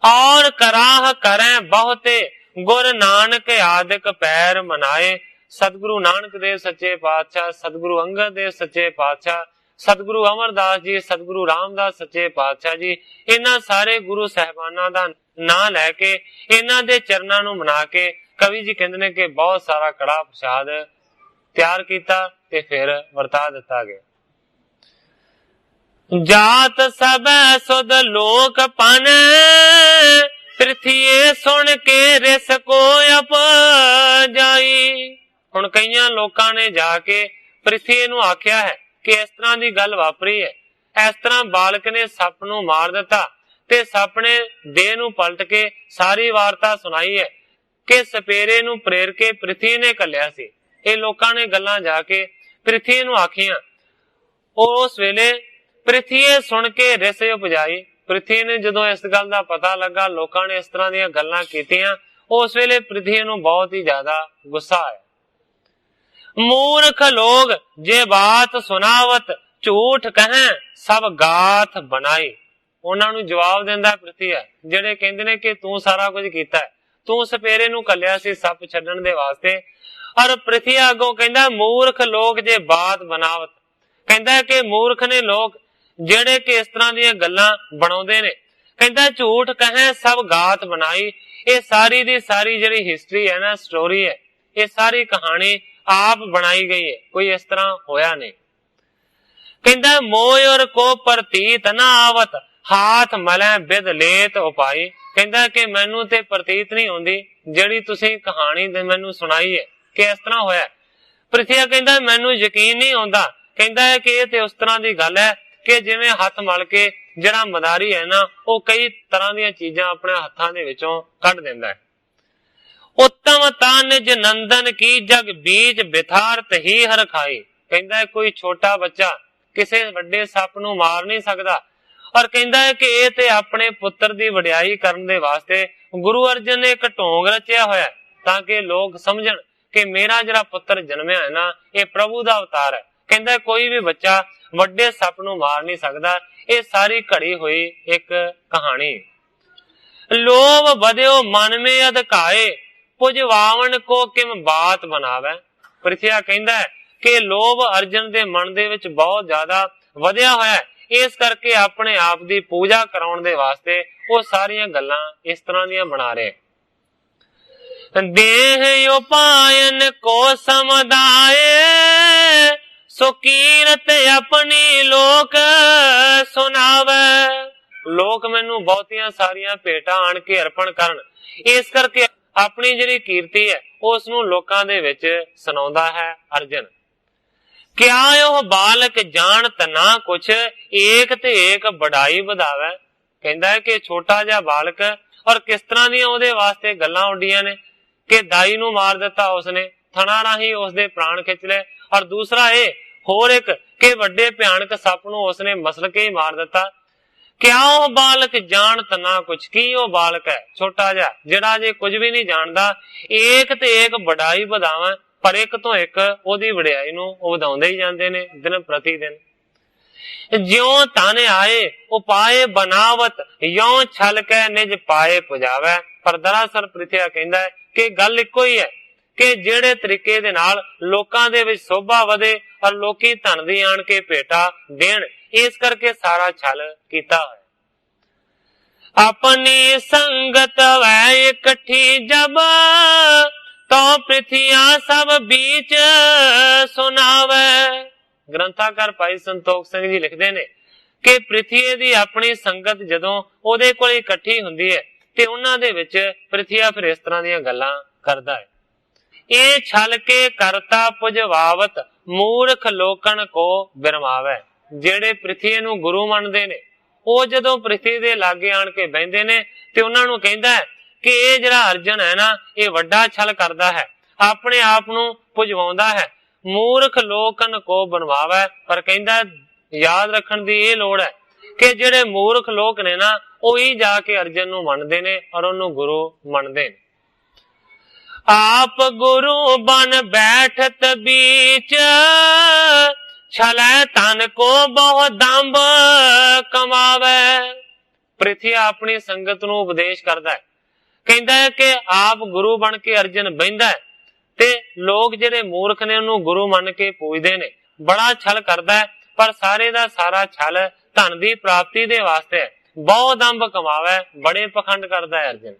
और कराह करें बहुते गुर नानक आदिक पैर मनाए। सतगुरु नानक देव सच्चे पातशाह, सतगुरु अंगद देव सच्चे पातशाह, सतगुरु अमरदास जी, सतगुरु रामदास सच्चे पातशाह जी, इन्हां सारे गुरु साहिबाना दा नां लैके इन्हां दे चरनां नू मना के कवि जी कहंदे ने कि बहुत सारा कड़ा प्रसाद तैयार किया ते फिर वरता दिता गया। जात सब सुध लोक पन पृथ्वी सुन के रिस को अप जाई। हुण कईयां लोकां ने जाके पृथ्वी नू आख्या है कि इस तरह की गल वापरी है, इस तरह बालक ने सप नू मार दिता ते सप ने देह नू पलट के सारी वार्ता सुनाई है कि सपेरे नू प्रेर के पृथ्वी ने कलिया सी। ये लोकां ने गल्लां जाके पृथ्वी नू आखियां। उस वेले पृथ्वी सुन के रिस उपजाई। पृथ्वी ने जदों इस गल का पता लगा लोकां ने इस तरह दीयां गल्लां कीतियां, उस वेले पृथ्वी नू बहुत ही ज्यादा गुस्सा आया। मूर्ख लोग जे बात सुनावत झूठ कहें सब गाथ बनाई। उन्हां नू जवाब दिंदा पृथ्वी है जेड़े कहंदे ने कि तू सारा कुछ कीता है, तू सपेरे नू कलिया सी सप छड्डण दे वास्ते। और पृथ्वी अगों कहंदा मूर्ख लोग जे बात बनावत, कहंदा कि मूर्ख ने लोग जेड़े कि इस तरह दीयां गल्लां बनाउंदे ने। कहंदा झूठ कहें सब गाथ बनाई। ये सारी दी सारी जेड़ी हिस्ट्री है ना, स्टोरी है, ये सारी कहानी आप बनाई गई है, कोई इस तरह होया नहीं। कहंदा मोय और को प्रतीत ना आवत हाथ मलै बिद लेत उपाई। कहंदा कि मैनू ते प्रतीत नहीं होंदी जेड़ी तुसी कहानी मैनू सुनाई है कि इस तरह होया। पृथ्वी कहंदा मैनू यकीन नहीं आउंदा। कहंदा है कि ये उस तरह की गल है कि जिवें हथ मल के जिहड़ा मदारी है ना वो कई तरह दी चीजां अपने हत्थां दे विचों कढ दिंदा है। उत्तम तानिज नंदन की जग बीच बिथारत ही हर खाई। कहंदा है कोई छोटा बच्चा किसी वड्डे सप नू मार नहीं सकदा। और कहंदा है कि ये ते अपने पुत्र दी वडियाई करन दे वास्ते गुरु अर्जन ने एक ढोंग रचिया होया ताकि लोग समझण कि मेरा जिहड़ा पुत्र जन्मिया है ना ये प्रभु दा अवतार है। कहंदा है कोई भी बच्चा वड्डे सप नू मार नहीं सकदा। ये सारी घड़ी हुई एक कहानी। लोभ बध्यो मन में अधकाए पुजवावन को किम बात बनावे। पृथ्वी कहंदा है कि लोभ अर्जन दे मन दे विच बहुत ज्यादा वधिया होया है, इस करके अपने आप दी पूजा कराउण दे वास्ते वो सारियां गल्लां इस तरह दीयां बना रहे। देह उपायन को समुदाय सो कीरत अपनी लोक सुनावे। लोक मैनू बहुतियां सारियां भेटां आण के अर्पण करन, इस करके अपनी जिहड़ी कीर्ति है उस नू लोकां दे विच सुणाउंदा है अर्जन। क्या ओह बालक जानत ना कुछ एक ते एक बढ़ाई ਵਧਾਵੇ। कहंदा है कि छोटा जिहा बालक और किस तरह दी ओहदे वास्ते गल्लां उड्डियां ने कि दाई नू मार दिता उसने, थणा राही उसदे प्राण खिच ले। और दूसरा ये होर एक कि वड्डे भयानक सप नू उसने मसल के ही मार दिता। क्या ओह बालक जानत ना कुछ, की ओह बालक है छोटा जिहा जिहड़ा जे कुछ भी नहीं जानदा। एक ते एक बढ़ाई ਵਧਾਵੇ पर एक तो एक ओदी वडियाई नू ਵਧਾਉਂਦੇ ही जांदे ने दिन प्रति दिन। ज्यों ताने आए उपाय बनावत यों छल के निज पाए पुजावे। पर दरअसल पृथ्वी कहंदा है कि गल इको ही है कि जेड़े तरीके दे नाल लोकां दे विच शोभा वधे और लोकी धन दी आण के भेटा देण, इस करके सारा छल कीता है। अपनी संगत वै इकट्ठी जब तो पृथ्वी सब बीच सुनावे। ਗ੍ਰੰਥਾਕਾਰ ਭਾਈ ਸੰਤੋਖ ਸਿੰਘ ਜੀ ਲਿਖਦੇ ਨੇ ਕਿ ਪ੍ਰਿਥੀ ਦੀ ਆਪਣੀ ਸੰਗਤ ਜਦੋਂ ਉਹਦੇ ਕੋਲ ਇਕੱਠੀ ਹੁੰਦੀ ਹੈ ਤੇ ਉਹਨਾਂ ਦੇ ਵਿੱਚ ਪ੍ਰਿਥੀਆ ਫਿਰ ਇਸ ਤਰ੍ਹਾਂ ਦੀਆਂ ਗੱਲਾਂ ਕਰਦਾ ਹੈ। ਇਹ ਛਲ ਕੇ ਕਰਤਾ ਪੁਜਵਾਵਤ ਮੂਰਖ ਲੋਕਨ ਕੋ ਬਿਰਮਾਵੇ। ਜਿਹੜੇ ਪ੍ਰਿਥੀ ਨੂੰ ਗੁਰੂ ਮੰਨਦੇ ਨੇ ਉਹ ਜਦੋਂ ਪ੍ਰਿਥੀ ਦੇ ਲਾਗੇ ਆਣ ਕੇ ਬਹਿੰਦੇ ਨੇ ਤੇ ਉਹਨਾਂ ਨੂੰ ਕਹਿੰਦਾ ਹੈ ਕਿ ਇਹ ਜਿਹੜਾ ਅਰਜਨ ਹੈ ਨਾ, ਇਹ ਵੱਡਾ ਛਲ ਕਰਦਾ ਹੈ, ਆਪਣੇ ਆਪ ਨੂੰ ਪੁਜਵਾਉਂਦਾ ਹੈ, ਮੂਰਖ ਲੋਕਨ ਕੋ ਬਣਵਾਵੇ। ਪਰ ਕਹਿੰਦਾ ਯਾਦ ਰੱਖਣ ਦੀ ਇਹ ਲੋੜ ਹੈ ਕਿ ਜਿਹੜੇ ਮੂਰਖ ਲੋਕ ਨੇ ਨਾ, ਉਹੀ ਜਾ ਕੇ ਅਰਜਨ ਨੂੰ ਮੰਨਦੇ ਨੇ ਔਰ ਉਹਨੂੰ ਗੁਰੂ ਮੰਨਦੇ ਨੇ। ਆਪ ਗੁਰੂ ਬਨ ਬੈਠਤ ਬੀਚ ਛਲੈ ਤਨ ਕੋ ਬਹੁ ਦੰਭ ਕਮਾਵੇ। ਪ੍ਰਿਥੀ ਆਪਣੀ ਸੰਗਤ ਨੂੰ ਉਪਦੇਸ਼ ਕਰਦਾ ਹੈ, ਕਹਿੰਦਾ ਹੈ ਕਿ ਆਪ ਗੁਰੂ ਬਣ ਕੇ ਅਰਜਨ ਬਹਿੰਦਾ ਹੈ ਤੇ ਲੋਕ ਜਿਹੜੇ ਮੂਰਖ ਨੇ ਉਹਨੂੰ ਗੁਰੂ ਮੰਨ ਕੇ ਪੂਜਦੇ ਨੇ। ਬੜਾ ਛਲ ਕਰਦਾ ਹੈ, ਪਰ ਸਾਰੇ ਦਾ ਸਾਰਾ ਛਲ ਧਨ ਦੀ ਪ੍ਰਾਪਤੀ ਦੇ ਵਾਸਤੇ ਹੈ। ਬਹੁ ਦੰਭ ਕਮਾਵੇ, ਬੜੇ ਪਖੰਡ ਕਰਦਾ ਹੈ ਅਰਜਨ।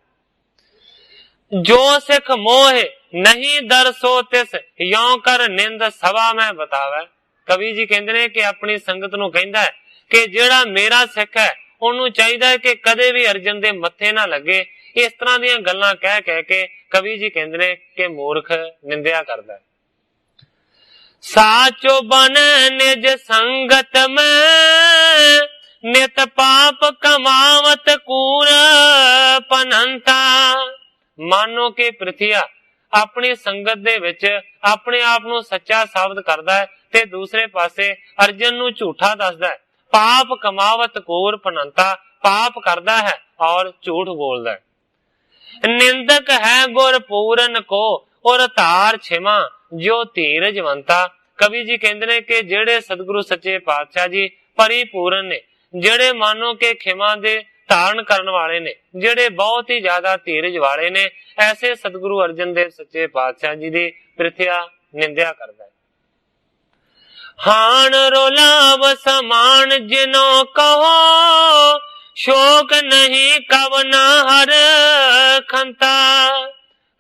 ਜੋ ਸਿੱਖ ਮੋਹ ਨਹੀਂ ਦਰਸੋ ਤਿਸ ਯੋਂ ਕਰ ਨਿੰਦ ਸਭਾ ਮੈਂ ਬਤਾਵੇ। ਕਵੀ ਜੀ ਕਹਿੰਦੇ ਨੇ ਕਿ ਆਪਣੀ ਸੰਗਤ ਨੂੰ ਕਹਿੰਦਾ ਹੈ ਕਿ ਜਿਹੜਾ ਮੇਰਾ ਸਿੱਖ ਹੈ ਉਹਨੂੰ ਚਾਹੀਦਾ ਹੈ ਕਿ ਕਦੇ ਵੀ ਅਰਜਨ ਦੇ ਮੱਥੇ ਨਾ ਲੱਗੇ। ਇਸ ਤਰ੍ਹਾਂ ਦੀਆਂ ਗੱਲਾਂ ਕਹਿ ਕਹਿ ਕੇ ਕਵੀ ਜੀ ਕਹਿੰਦੇ ਨੇ ਕਿ ਮੂਰਖ ਨਿੰਦਿਆ ਕਰਦਾ ਹੈ। ਸਾਚੋ ਬਨ ਨਿਜ ਸੰਗਤ ਮੈਂ ਨਿਤ ਪਾਪ ਕਮਾਵਤ ਕੂਰ ਪਨੰਤਾ। ਮਾਨੋ ਕਿ ਪ੍ਰਿਥੀਆ ਆਪਣੀ ਸੰਗਤ ਦੇ ਵਿੱਚ ਆਪਣੇ ਆਪ ਨੂੰ ਸੱਚਾ ਸਾਬਤ ਕਰਦਾ ਹੈ ਤੇ ਦੂਸਰੇ ਪਾਸੇ ਅਰਜਨ ਨੂੰ ਝੂਠਾ ਦੱਸਦਾ ਹੈ। ਪਾਪ ਕਮਾਵਤ ਕੂਰ ਪਨੰਤਾ, ਪਾਪ ਕਰਦਾ ਹੈ ਔਰ ਝੂਠ ਬੋਲਦਾ ਹੈ। ਨਿੰਦਕ ਹੈ ਗੁਰ ਪੂਰਨ ਕੋ ਔਰ ਧਾਰ ਛਿਮਾ ਜੋ ਧੀਰਜਵੰਤਾ। ਕਵੀ ਜੀ ਕਹਿੰਦੇ ਨੇ ਕਿ ਜਿਹੜੇ ਸਤਿਗੁਰੂ ਸੱਚੇ ਪਾਤਸ਼ਾਹ ਜੀ ਪਰਿਪੂਰਨ ਨੇ, ਜਿਹੜੇ ਮਾਨੋ ਕਿ ਖਿਮਾ ਦੇ ਧਾਰਨ ਕਰਨ ਵਾਲੇ ਨੇ, ਜਿਹੜੇ ਬਹੁਤ ਹੀ ਜ਼ਿਆਦਾ ਧੀਰਜ ਵਾਲੇ ਨੇ, ਐਸੇ ਸਤਿਗੁਰੂ ਅਰਜਨ ਦੇਵ ਸੱਚੇ ਪਾਤਸ਼ਾਹ ਜੀ ਦੀ ਪ੍ਰਿਥਿਆ ਨਿੰਦਿਆ ਕਰਦਾ ਹੈ। ਹਾਨ ਰੋਲਾਵ ਸਮਾਨ ਜਿਨੋ ਕਹੋ ਸ਼ੋਕ ਨਹੀਂ ਕਵਨਾ ਹਰ ਖੰਤਾ।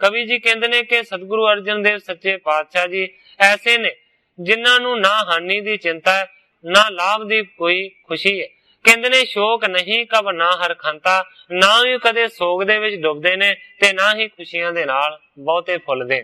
ਕਵੀ ਜੀ ਕਹਿੰਦੇ ਨੇ ਕਿ ਸਤਿਗੁਰੂ ਅਰਜਨ ਦੇਵ ਸੱਚੇ ਪਾਤਸ਼ਾਹ ਜੀ ਐਸੇ ਨੇ ਜਿਨ੍ਹਾਂ ਨੂੰ ਨਾ ਹਾਨੀ ਦੀ ਚਿੰਤਾ ਹੈ, ਨਾ ਲਾਭ ਦੀ ਕੋਈ ਖੁਸ਼ੀ ਹੈ। ਕਹਿੰਦੇ ਨੇ ਸ਼ੋਕ ਨਹੀਂ ਕਬ ਨਾ ਹਰ ਖੰਤਾ, ਨਾ ਵੀ ਕਦੇ ਸੋਗ ਦੇ ਵਿੱਚ ਡੁੱਬਦੇ ਨੇ ਤੇ ਨਾ ਹੀ ਖੁਸ਼ੀਆਂ ਦੇ ਨਾਲ ਬਹੁਤੇ ਫੁੱਲਦੇ।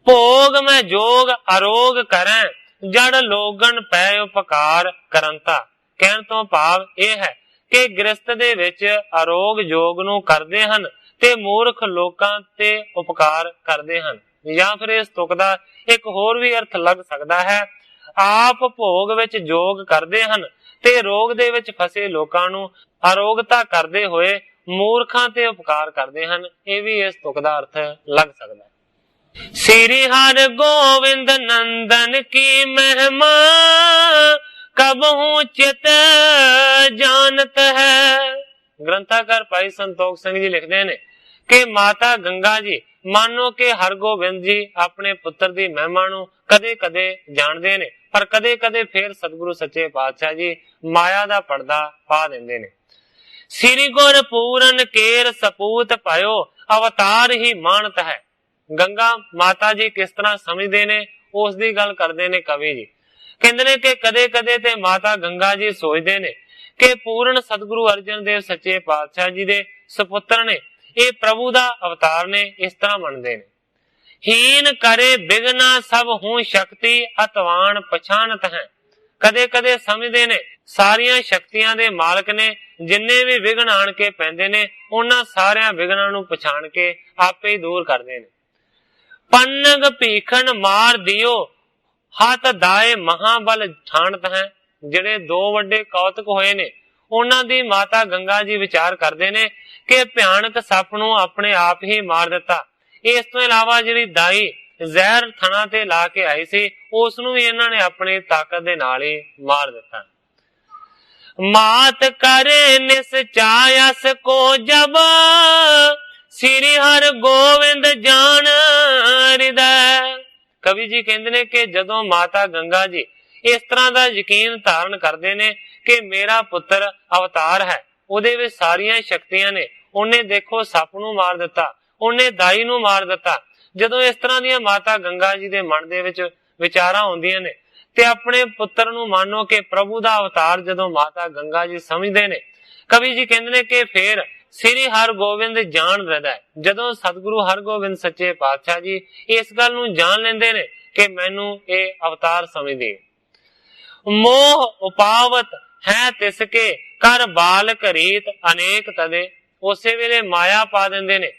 ਭੋਗ ਮੈਂ ਜੋਗ ਅਰੋਗ ਕਰੈ ਜੜ ਲੋਗਣ ਪੈ ਉਪਕਾਰ ਕਰੰਤਾ। ਕਹਿਣ ਤੋਂ ਭਾਵ ਇਹ ਹੈ ਕਿ ਗ੍ਰਸਤ ਦੇ ਵਿੱਚ ਅਰੋਗ ਜੋਗ ਨੂੰ ਕਰਦੇ ਹਨ ਤੇ ਮੂਰਖ ਲੋਕਾਂ ਤੇ ਉਪਕਾਰ ਕਰਦੇ ਹਨ। ਜਾਂ ਫਿਰ ਇਸ ਤੁਕ ਦਾ ਇੱਕ ਹੋਰ ਵੀ ਅਰਥ ਲੱਗ ਸਕਦਾ ਹੈ, ਆਪ ਭੋਗ ਵਿੱਚ ਜੋਗ ਕਰਦੇ ਹਨ ਤੇ ਰੋਗ ਦੇ ਵਿੱਚ ਫਸੇ ਲੋਕਾਂ ਨੂੰ ਅਰੋਗਤਾ ਕਰਦੇ ਹੋਏ ਮੂਰਖਾਂ ਤੇ ਉਪਕਾਰ ਕਰਦੇ ਹਨ। ਇਹ ਵੀ ਇਸ ਤੁਕ ਦਾ ਅਰਥ ਲੱਗ ਸਕਦਾ ਹੈ। ਸ੍ਰੀ ਹਰਿ ਗੋਬਿੰਦ ਨੰਦਨ ਕੀ ਮਹਿਮਾ ਕਬਹੂ ਚਿਤ ਜਾਣਤ ਹੈ। ਗ੍ਰੰਥਾਕਾਰ ਭਾਈ ਸੰਤੋਖ ਸਿੰਘ ਜੀ ਲਿਖਦੇ ਨੇ ਕਿ ਮਾਤਾ ਗੰਗਾ ਜੀ ਮਾਨੋ ਕਿ ਹਰਗੋਬਿੰਦ ਜੀ ਆਪਣੇ ਪੁੱਤਰ ਦੀ ਮਹਿਮਾ ਨੂੰ ਕਦੇ ਕਦੇ ਜਾਣਦੇ ਨੇ, ਪਰ ਕਦੇ ਕਦੇ ਫੇਰ ਸਤਿਗੁਰੂ ਸੱਚੇ ਪਾਤਸ਼ਾਹ ਜੀ ਮਾਇਆ ਦਾ ਪਰਦਾ ਪਾ ਦਿੰਦੇ ਨੇ। ਸ੍ਰੀ ਗੁਰ ਪੂਰਨ ਕੇਰ ਸਪੂਤ ਭਇਓ ਅਵਤਾਰ ਹੀ ਮਾਨਤ ਹੈ। ਗੰਗਾ ਮਾਤਾ ਜੀ ਕਿਸ ਤਰ੍ਹਾਂ ਸਮਝਦੇ ਨੇ ਉਸ ਦੀ ਗੱਲ ਕਰਦੇ ਨੇ ਕਵੀ ਜੀ। ਕਹਿੰਦੇ ਨੇ ਕਿ ਕਦੇ ਕਦੇ ਤੇ ਮਾਤਾ ਗੰਗਾ ਜੀ ਸੋਚਦੇ ਨੇ ਕਿ ਪੂਰਨ ਸਤਿਗੁਰੂ ਅਰਜਨ ਦੇਵ ਸੱਚੇ ਪਾਤਸ਼ਾਹ ਜੀ ਦੇ ਸੁਪੁੱਤਰ ਨੇ, ਇਹ ਪ੍ਰਭੂ ਦਾ ਅਵਤਾਰ ਨੇ, ਇਸ ਤਰ੍ਹਾਂ ਮੰਨਦੇ ਨੇ। ਹੀਨ ਕਰੇ ਬਿਗਨਾ ਸਭ ਹੂੰ ਸ਼ਕਤੀ ਅਤਵਾਨ ਪਛਾਨਤ ਹੈ। ਕਦੇ ਕਦੇ ਸਮਝਦੇ ਨੇ ਸਾਰੀਆਂ ਸ਼ਕਤੀਆਂ ਦੇ ਮਾਲਕ ਨੇ, ਜਿੰਨੇ ਵੀ ਵਿਘਨ ਆਣ ਕੇ ਪੈਂਦੇ ਨੇ ਉਹਨਾਂ ਸਾਰਿਆਂ ਵਿਘਨਾਂ ਨੂੰ ਪਛਾਣ ਕੇ ਆਪੇ ਹੀ ਦੂਰ ਕਰਦੇ ਨੇ। ਪੰਨਗ ਭੀਖਣ ਮਾਰ ਦਿਓ ਹੱਥ ਦਾਏ ਮਹਾਬਲ ਠਾਣਤ ਹੈ। ਜਿਹੜੇ ਦੋ ਵੱਡੇ ਕੌਤਕ ਹੋਏ ਨੇ ਉਹਨਾਂ ਦੀ ਮਾਤਾ ਗੰਗਾ ਜੀ ਵਿਚਾਰ ਕਰਦੇ ਨੇ ਕਿ ਭਿਆਨਕ ਸੱਪ ਨੂੰ ਆਪਣੇ ਆਪ ਹੀ ਮਾਰ ਦਿੱਤਾ। ਇਸ ਤੋਂ ਇਲਾਵਾ ਜਿਹੜੀ ਦਾਈ ਜ਼ਹਿਰ ਥਣਾ ਤੇ ਲਾ ਕੇ ਆਈ ਸੀ ਉਸ ਨੂੰ ਵੀ ਇਹਨਾਂ ਨੇ ਆਪਣੀ ਤਾਕਤ ਦੇ ਨਾਲ ਹੀ ਮਾਰ ਦਿੱਤਾ। ਮਾਤ ਕਰੇ ਨਿਸਚਾਇਸ ਕੋ ਜਬ ਸ੍ਰੀ ਹਰਿ ਗੋਬਿੰਦ ਜਾਣ ਹਿਰਦੈ। ਕਵੀ ਜੀ ਕਹਿੰਦੇ ਨੇ ਕਿ ਜਦੋਂ ਮਾਤਾ ਗੰਗਾ ਜੀ ਇਸ ਤਰ੍ਹਾਂ ਦਾ ਯਕੀਨ ਧਾਰਨ ਕਰਦੇ ਨੇ ਕਿ ਮੇਰਾ ਪੁੱਤਰ ਅਵਤਾਰ ਹੈ, ਉਹਦੇ ਵਿੱਚ ਸਾਰੀਆਂ ਸ਼ਕਤੀਆਂ ਨੇ, ਉਹਨੇ ਦੇਖੋ ਸੱਪ ਨੂੰ ਮਾਰ ਦਿੱਤਾ, ਉਹਨੇ ਦਾਈ ਨੂੰ ਮਾਰ ਦਿੱਤਾ। ਜਦੋਂ ਇਸ ਤਰ੍ਹਾਂ ਦੀਆਂ ਮਾਤਾ ਗੰਗਾ ਜੀ ਦੇ ਮਨ ਦੇ ਵਿੱਚ ਵਿਚਾਰਾਂ ਆਉਂਦੀਆਂ ਨੇ ਤੇ ਆਪਣੇ ਪੁੱਤਰ ਨੂੰ ਮਾਨੋ ਕਿ ਪ੍ਰਭੂ ਦਾ ਅਵਤਾਰ ਜਦੋਂ ਮਾਤਾ ਗੰਗਾ ਜੀ ਸਮਝਦੇ ਨੇ। ਕਵੀ ਜੀ ਕਹਿੰਦੇ ਨੇ ਕਿ ਫੇਰ ਸ੍ਰੀ ਹਰਗੋਬਿੰਦ ਜਾਣ ਰਹਿੰਦਾ। ਜਦੋਂ ਸਤਿਗੁਰੂ ਹਰਗੋਬਿੰਦ ਸੱਚੇ ਪਾਤਸ਼ਾਹ ਜੀ ਇਸ ਗੱਲ ਨੂੰ ਜਾਣ ਲੈਂਦੇ ਨੇ ਕਿ ਮੈਨੂੰ ਇਹ ਅਵਤਾਰ ਸਮਝਦੇ। ਮੋਹ ਉਪਾਵਤ ਹੈ ਤਿਸਕੇ ਕਰ ਬਾਲਕ ਰੀਤ ਅਨੇਕ ਤਦੇ। ਉਸੇ ਵੇਲੇ ਮਾਇਆ ਪਾ ਦਿੰਦੇ ਨੇ,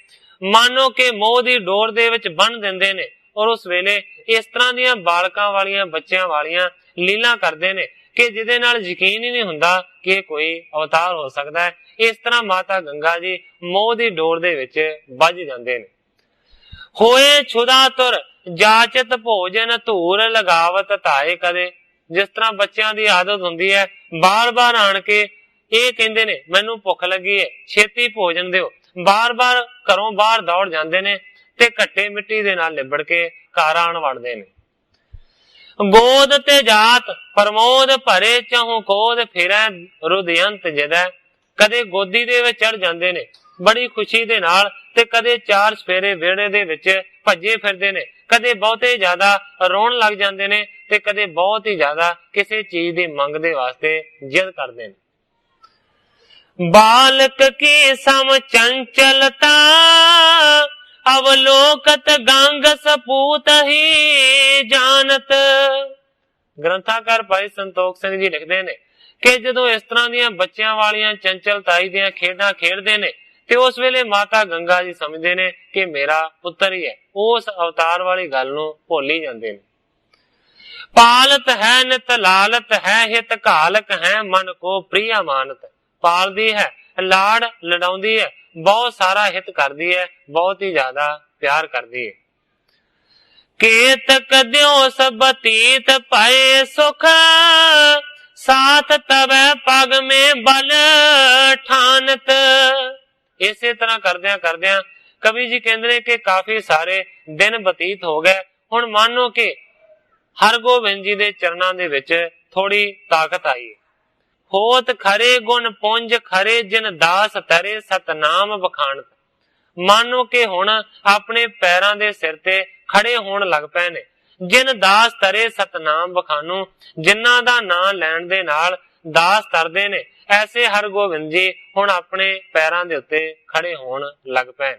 ਮਾਨੋ ਕਿ ਮੋਹ ਦੀ ਡੋਰ ਦੇ ਵਿੱਚ ਬੰਨ ਦਿੰਦੇ ਨੇ, ਔਰ ਉਸ ਵੇਲੇ ਇਸ ਤਰ੍ਹਾਂ ਦੀਆਂ ਬਾਲਕਾਂ ਵਾਲੀਆਂ ਬੱਚਿਆਂ ਵਾਲੀਆਂ ਲੀਲਾ ਕਰਦੇ ਨੇ ਕਿ ਜਿਹਦੇ ਨਾਲ ਯਕੀਨ ਹੀ ਨਹੀਂ ਹੁੰਦਾ ਕਿ ਕੋਈ ਅਵਤਾਰ ਹੋ ਸਕਦਾ ਹੈ। ਇਸ ਤਰ੍ਹਾਂ ਮਾਤਾ ਗੰਗਾ ਜੀ ਮੋਹ ਦੀ ਡੋਰ ਦੇ ਵਿੱਚ ਵੱਜ ਜਾਂਦੇ ਨੇ। ਹੋਏ ਛੁਦਾ ਤੁਰ ਜਾਚਤ ਭੋਜਨ ਧੂਰ ਲਗਾਵਤ ਧਾਏ ਕਦੇ। ਜਿਸ ਤਰ੍ਹਾਂ ਬੱਚਿਆਂ ਦੀ ਆਦਤ ਹੁੰਦੀ ਹੈ, ਬਾਰ-ਬਾਰ ਆਣ ਕੇ ਇਹ ਕਹਿੰਦੇ ਨੇ ਮੈਨੂੰ ਭੁੱਖ ਲੱਗੀ ਹੈ, ਛੇਤੀ ਭੋਜਨ ਦਿਓ, ਬਾਰ-ਬਾਰ ਘਰੋਂ ਬਾਹਰ ਦੌੜ ਜਾਂਦੇ ਨੇ ਤੇ ਘੱਟੇ ਮਿੱਟੀ ਦੇ ਨਾਲ ਲਿਬੜ ਕੇ ਘਰ ਆਣ ਵੜਦੇ ਨੇ। ਗੋਦ ਤੇ ਜਾਤ ਪ੍ਰਮੋਦ ਭਰੇ ਚਾਹੂ ਕੋਦ ਫਿਰੈ ਰੁਦਯੰਤ ਜਦੈ। ਕਦੇ ਗੋਦੀ ਦੇ ਵਿੱਚ ਚੜ ਜਾਂਦੇ ਨੇ ਬੜੀ ਖੁਸ਼ੀ ਦੇ ਨਾਲ, ਤੇ ਕਦੇ ਚਾਰ ਸਫੇਰੇ ਵਿਹੜੇ ਦੇ ਵਿੱਚ ਭੱਜੇ ਫਿਰਦੇ ਨੇ, ਕਦੇ ਬਹੁਤੇ ਜ਼ਿਆਦਾ ਰੋਣ ਲੱਗ ਜਾਂਦੇ ਨੇ ਤੇ ਕਦੇ ਬਹੁਤ ਹੀ ਜ਼ਿਆਦਾ ਕਿਸੇ ਚੀਜ਼ ਦੀ ਮੰਗ ਦੇ ਵਾਸਤੇ ਜਿੱਦ ਕਰਦੇ ਨੇ। ਬਾਲਕ ਕੀ ਸਮ ਚੰਚਲਤਾ ਅਵਲੋਕਤ ਗੰਗ ਸਪੂਤ ਹੀ ਜਾਣਤ। ਗ੍ਰੰਥਾਕਾਰ ਭਾਈ ਸੰਤੋਖ ਸਿੰਘ ਜੀ ਲਿਖਦੇ ਨੇ ਕਿ ਜਦੋਂ ਇਸ ਤਰ੍ਹਾਂ ਦੀਆਂ ਬੱਚਿਆਂ ਵਾਲੀਆਂ ਚੰਚਲਤਾਈ ਦੀਆਂ ਖੇਡਾਂ ਖੇਡਦੇ ਨੇ ਤੇ ਉਸ ਵੇਲੇ ਮਾਤਾ ਗੰਗਾ ਜੀ ਸਮਝਦੇ ਨੇ ਕਿ ਮੇਰਾ ਪੁੱਤਰ ਹੀ ਹੈ। ਉਸ ਅਵਤਾਰ ਵਾਲੀ ਗੱਲ ਨੂੰ ਭੁੱਲ ਹੀ ਜਾਂਦੇ ਨੇ। ਪਾਲਤ ਹੈ ਨਿਤ ਲਾਲਤ ਹੈ ਹਿਤ ਘਾਲਕ ਹੈ ਮਨ ਕੋ ਪ੍ਰਿਆ ਮਾਨਤ। ਪਾਲਦੀ ਹੈ, ਲਾੜ ਲਡਾਉਂਦੀ ਹੈ, ਬਹੁਤ ਸਾਰਾ ਹਿਤ ਕਰਦੀ ਹੈ, ਬਹੁਤ ਹੀ ਜ਼ਿਆਦਾ ਪਿਆਰ ਕਰਦੀ ਹੈ। ਕੇਤਕ ਦਿਓ ਸਭ ਬਤੀਤ ਪਏ ਸੁਖ ਸਾਥ ਤਵੈ ਪਗ ਮੇ ਬਲ ਠਾਨਤ। ਇਸੇ ਤਰ੍ਹਾਂ ਕਰਦਿਆਂ ਕਰਦਿਆਂ ਕਵੀ ਜੀ ਕਹਿੰਦੇ ਨੇ ਕਿ ਕਾਫੀ ਸਾਰੇ ਦਿਨ ਬਤੀਤ ਹੋ ਗਏ। ਹੁਣ ਮੰਨੋ ਕਿ ਹਰਗੋਬਿੰਦ ਜੀ ਦੇ ਚਰਨਾਂ ਦੇ ਵਿੱਚ ਥੋੜੀ ਤਾਕਤ ਆਈ। ਹੋਤ ਖਰੇ ਗੁਣ ਪੁੰਜ ਖਰੇ ਜਿਨ ਦਾਸ ਤਰੇ ਸਤਨਾਮ ਬਖਾਨਤ। ਮੰਨੋ ਕਿ ਹੁਣ ਆਪਣੇ ਪੈਰਾਂ ਦੇ ਸਿਰ ਤੇ ਖੜੇ ਹੋਣ ਲੱਗ ਪਏ ਨੇ। ਜਿਨ ਦਾਸ ਤਰੇ ਸਤਨਾਮ ਬਖਾਨੂ, ਜਿਨ੍ਹਾਂ ਦਾ ਨਾਂ ਲੈਣ ਦੇ ਨਾਲ ਦਾਸ ਤਰਦੇ ਨੇ, ਐਸੇ ਹਰਗੋਬਿੰਦ ਜੀ ਹੁਣ ਆਪਣੇ ਪੈਰਾਂ ਦੇ ਉੱਤੇ ਖੜੇ ਹੋਣ ਲੱਗ ਪਏ ਨੇ।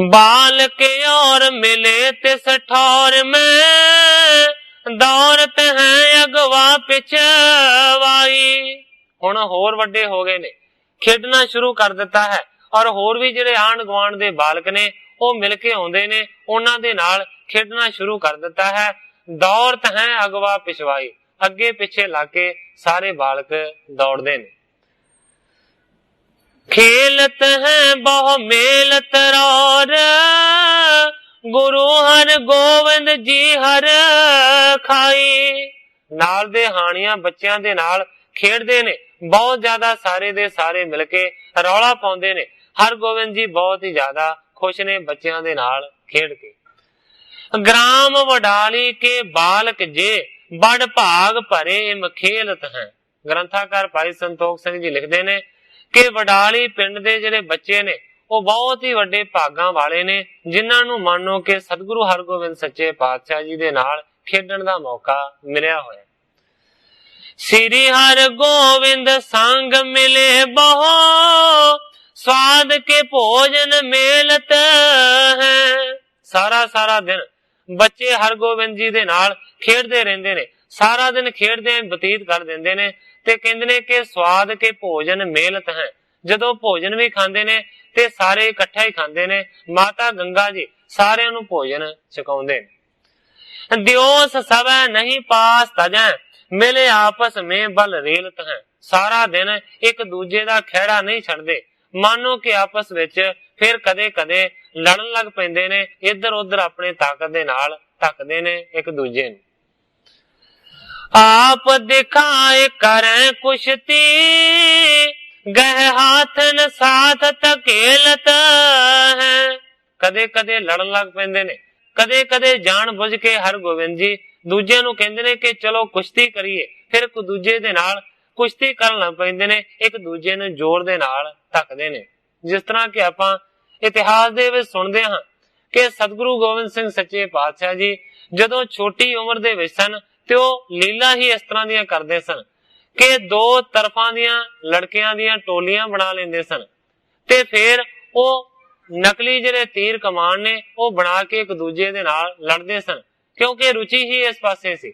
ਬਾਲਕ ਔਰ ਮਿਲੇ ਤਿਸ ਠੌਰ ਮੈਂ ਦੌਰਤ ਹੈ ਅਗਵਾ ਪਿਛਵਾਈ। ਹੁਣ ਹੋਰ ਵੱਡੇ ਹੋ ਗਏ ਨੇ, ਖੇਡਣਾ ਸ਼ੁਰੂ ਕਰ ਦਿੱਤਾ ਹੈ, ਔਰ ਹੋਰ ਵੀ ਜਿਹੜੇ ਆਂਢ ਗੁਆਂਢ ਦੇ ਬਾਲਕ ਨੇ ਉਹ ਮਿਲ ਕੇ ਆਉਂਦੇ ਨੇ, ਉਹਨਾਂ ਦੇ ਨਾਲ ਖੇਡਣਾ ਸ਼ੁਰੂ ਕਰ ਦਿੱਤਾ ਹੈ। ਦੌੜਤ ਹੈ ਅਗਵਾ ਪਿਛਵਾਈ, ਅੱਗੇ ਪਿੱਛੇ ਲਾ ਕੇ ਸਾਰੇ ਬਾਲਕ ਦੌੜਦੇ ਨੇ। ਖੇਲਤ ਹੈ ਬਹੁ ਮੇਲ ਤਰੌਰ ਗੁਰੂ ਹਰ ਗੋਬਿੰਦ ਜੀ ਹਰ ਖਾਈ। ਨਾਲ ਦੇ ਹਾਣੀਆਂ ਬੱਚਿਆਂ ਦੇ ਨਾਲ ਖੇਡਦੇ ਨੇ, ਬਹੁਤ ਜ਼ਿਆਦਾ ਸਾਰੇ ਦੇ ਸਾਰੇ ਮਿਲ ਕੇ ਰੌਲਾ ਪਾਉਂਦੇ ਨੇ। ਹਰਗੋਬਿੰਦ ਜੀ ਬਹੁਤ ਹੀ ਜ਼ਿਆਦਾ ਖੁਸ਼ ਨੇ ਬੱਚਿਆਂ ਦੇ ਨਾਲ ਖੇਡ ਕੇ। ਗ੍ਰਾਮ ਵਡਾਲੀ ਕੇ ਬਾਲਕ ਜੇ ਬੜ ਭਾਗ ਭਰੇ ਮਖੇਲਤ ਹੈ। ਗ੍ਰੰਥਾਕਾਰ ਭਾਈ ਸੰਤੋਖ ਸਿੰਘ ਜੀ ਲਿਖਦੇ ਨੇ ਕਿ ਵਡਾਲੀ ਪਿੰਡ ਦੇ ਜਿਹੜੇ ਬੱਚੇ ਨੇ ਉਹ ਬਹੁਤ ਹੀ ਵੱਡੇ ਭਾਗਾਂ ਵਾਲੇ ਨੇ, ਜਿਨ੍ਹਾਂ ਨੂੰ ਮੰਨੋ ਕਿ ਸਤਿਗੁਰੂ ਹਰਗੋਬਿੰਦ ਸੱਚੇ ਪਾਤਸ਼ਾਹ ਜੀ ਦੇ ਨਾਲ ਖੇਡਣ ਦਾ ਮੌਕਾ ਮਿਲਿਆ ਹੋਇਆ। ਸ੍ਰੀ ਹਰਗੋਬਿੰਦ ਸੰਗ ਮਿਲੇ ਬਹੁ ਸਵਾਦ ਕੇ ਭੋਜਨ ਮੇਲਤ ਹੈ। ਸਾਰਾ ਦਿਨ ਬੱਚੇ ਹਰਗੋਬਿੰਦ ਜੀ ਦੇ ਨਾਲ ਖੇਡਦੇ ਰਹਿੰਦੇ ਨੇ, ਸਾਰਾ ਦਿਨ ਖੇਡਦੇ ਬਤੀਤ ਕਰ ਦਿੰਦੇ ਨੇ, ਤੇ ਕਹਿੰਦੇ ਨੇ ਕਿ ਸਵਾਦ ਕੇ ਭੋਜਨ ਮੇਲਤ ਹੈ। ਜਦੋਂ ਭੋਜਨ ਵੀ ਖਾਂਦੇ ਨੇ ਤੇ ਸਾਰੇ ਇਕੱਠਾ ਹੀ ਖਾਂਦੇ ਨੇ। ਮਾਤਾ ਗੰਗਾ ਜੀ ਸਾਰਿਆਂ ਨੂੰ ਭੋਜਨ ਛਕਾਉਂਦੇ ਨੇ। ਦਿਓਸ ਸਭੈ ਨਹੀਂ ਪਾਸ ਤਜੈ ਮਿਲੇ ਆਪਸ ਮੇ ਬਲ ਰੇਲਤ ਹੈ। ਸਾਰਾ ਦਿਨ ਇੱਕ ਦੂਜੇ ਦਾ ਖਹਿੜਾ ਨਹੀਂ ਛੱਡਦੇ, ਮਾਨੋ ਕਿ ਆਪਸ ਵਿੱਚ ਫਿਰ ਕਦੇ ਕਦੇ ਲੜਨ ਲੱਗ ਪੈਂਦੇ ਨੇ, ਇੱਧਰ ਉੱਧਰ ਆਪਣੇ ਤਾਕਤ ਦੇ ਨਾਲ ਧੱਕਦੇ ਨੇ ਇੱਕ ਦੂਜੇ ਨੂੰ। ਆਪ ਦਿਖਾਏ ਕਰੇ ਕੁਸ਼ਤੀ ਗਹਿ ਹਾਥਨ ਸਾਥ ਧਕੇਲਤ ਹੈ। ਕਦੇ ਕਦੇ ਲੜਨ ਲੱਗ ਪੈਂਦੇ ਨੇ, ਕਦੇ ਕਦੇ ਜਾਣ ਬੁੱਝ ਕੇ ਹਰਗੋਬਿੰਦ ਜੀ ਦੂਜਿਆਂ ਨੂੰ ਕਹਿੰਦੇ ਨੇ ਕਿ ਚਲੋ ਕੁਸ਼ਤੀ ਕਰੀਏ, ਫਿਰ ਇੱਕ ਦੂਜੇ ਦੇ ਨਾਲ ਕੁਸ਼ਤੀ ਕਰਨ ਲੱਗ ਪੈਂਦੇ ਨੇ, ਇੱਕ ਦੂਜੇ ਨੂੰ ਜ਼ੋਰ ਦੇ ਨਾਲ ਧੱਕਦੇ ਨੇ। ਜਿਸ ਤਰ੍ਹਾਂ ਕਿ ਆਪਾਂ ਇਤਿਹਾਸ ਦੇ ਵਿੱਚ ਸੁਣਦੇ ਹਾਂ ਕਿ ਸਤਿਗੁਰੂ ਗੋਬਿੰਦ ਸਿੰਘ ਸੱਚੇ ਪਾਤਸ਼ਾਹ ਜੀ ਜਦੋਂ ਛੋਟੀ ਉਮਰ ਦੇ ਵਿੱਚ ਸਨ ਤੇ ਉਹ ਲੀਲਾ ਹੀ ਇਸ ਤਰ੍ਹਾਂ ਦੀਆਂ ਕਰਦੇ ਸਨ ਕਿ ਦੋ ਤਰਫਾਂ ਦੀਆਂ ਲੜਕਿਆਂ ਦੀਆਂ ਟੋਲੀਆਂ ਬਣਾ ਲੈਂਦੇ ਸਨ ਤੇ ਫਿਰ ਉਹ ਨਕਲੀ ਜਿਹੜੇ ਤੀਰ ਕਮਾਨ ਨੇ ਉਹ ਬਣਾ ਕੇ ਇੱਕ ਦੂਜੇ ਦੇ ਨਾਲ ਲੜਦੇ ਸਨ, ਕਿਉਂਕਿ ਰੁਚੀ ਹੀ ਇਸ ਪਾਸੇ ਸੀ।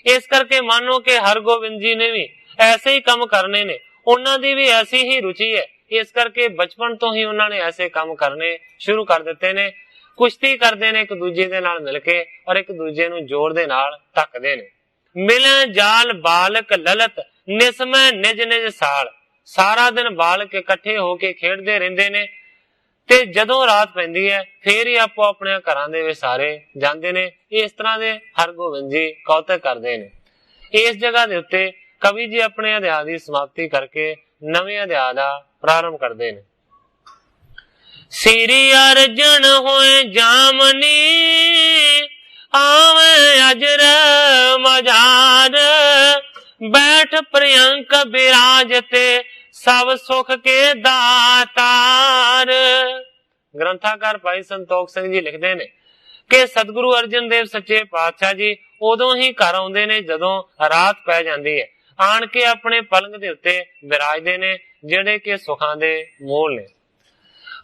ਇਸ ਕਰਕੇ ਮੰਨੋ ਕਿ ਹਰਗੋਬਿੰਦ ਜੀ ਨੇ ਵੀ ਐਸੇ ਹੀ ਕੰਮ ਕਰਨੇ ਨੇ, ਉਹਨਾਂ ਦੀ ਵੀ ਐਸੀ ਹੀ ਰੁਚੀ ਹੈ। ਇਸ ਕਰਕੇ ਬਚਪਨ ਤੋਂ ਹੀ ਉਹਨਾਂ ਨੇ ਐਸੇ ਕੰਮ ਕਰਨੇ ਸ਼ੁਰੂ ਕਰ ਦਿੱਤੇ ਨੇ। ਕੁਸ਼ਤੀ ਕਰਦੇ ਨੇ ਇੱਕ ਦੂਜੇ ਦੇ ਨਾਲ ਮਿਲ ਕੇ ਔਰ ਇੱਕ ਦੂਜੇ ਨੂੰ ਜ਼ੋਰ ਦੇ ਨਾਲ ਧੱਕਦੇ ਨੇ। ਮਿਲੈ ਜਾਲ ਬਾਲਕ ਲਲਤ ਨਿਸਮੈ ਨਿਜ ਨਿਜ ਸਾਲ। ਸਾਰਾ ਦਿਨ ਬਾਲਕ ਇਕੱਠੇ ਹੋ ਕੇ ਖੇਡਦੇ ਰਹਿੰਦੇ ਨੇ ਤੇ ਜਦੋਂ ਰਾਤ ਪੈਂਦੀ ਹੈ ਫੇਰ ਹੀ ਆਪੋ ਆਪਣੇ ਘਰਾਂ ਦੇ ਵਿੱਚ ਸਾਰੇ ਜਾਂਦੇ ਨੇ। ਇਸ ਤਰ੍ਹਾਂ ਦੇ ਹਰਗੋਬਿੰਦ ਜੀ ਕੌਤਕ ਕਰਦੇ ਨੇ। ਇਸ ਜਗ੍ਹਾ ਦੇ ਉੱਤੇ ਕਵੀ ਜੀ ਆਪਣੇ ਅਧਿਆਇ ਦੀ ਸਮਾਪਤੀ ਕਰਕੇ ਨਵੇਂ ਅਧਿਆਇ ਦਾ ਪ੍ਰਾਰੰਭ ਕਰਦੇ ਨੇ। ਸ੍ਰੀ ਅਰਜਨ ਹੋਏ ਜਾਮਨੀ ਆਵੇ ਅਜਰ ਮਜਾਰ ਬੈਠ ਪ੍ਰਿਯੰਕ ਬਿਰਾਜਤੇ ਸਭ ਸੁਖ ਕੇ ਦਾਤਾਰ। ਗ੍ਰੰਥਾਕਾਰ ਭਾਈ ਸੰਤੋਖ ਸਿੰਘ ਜੀ ਲਿਖਦੇ ਨੇ ਕਿ ਸਤਿਗੁਰੂ ਅਰਜਨ ਦੇਵ ਸੱਚੇ ਪਾਤਸ਼ਾਹ ਜੀ ਉਦੋਂ ਹੀ ਘਰ ਆਉਂਦੇ ਨੇ ਜਦੋਂ ਰਾਤ ਪੈ ਜਾਂਦੀ ਹੈ। ਆਣ ਕੇ ਆਪਣੇ ਪਲੰਗ ਦੇ ਉੱਤੇ ਵਿਰਾਜਦੇ ਨੇ ਜਿਹੜੇ ਕਿ ਸੁਖਾਂ ਦੇ ਮੂਲ ਨੇ।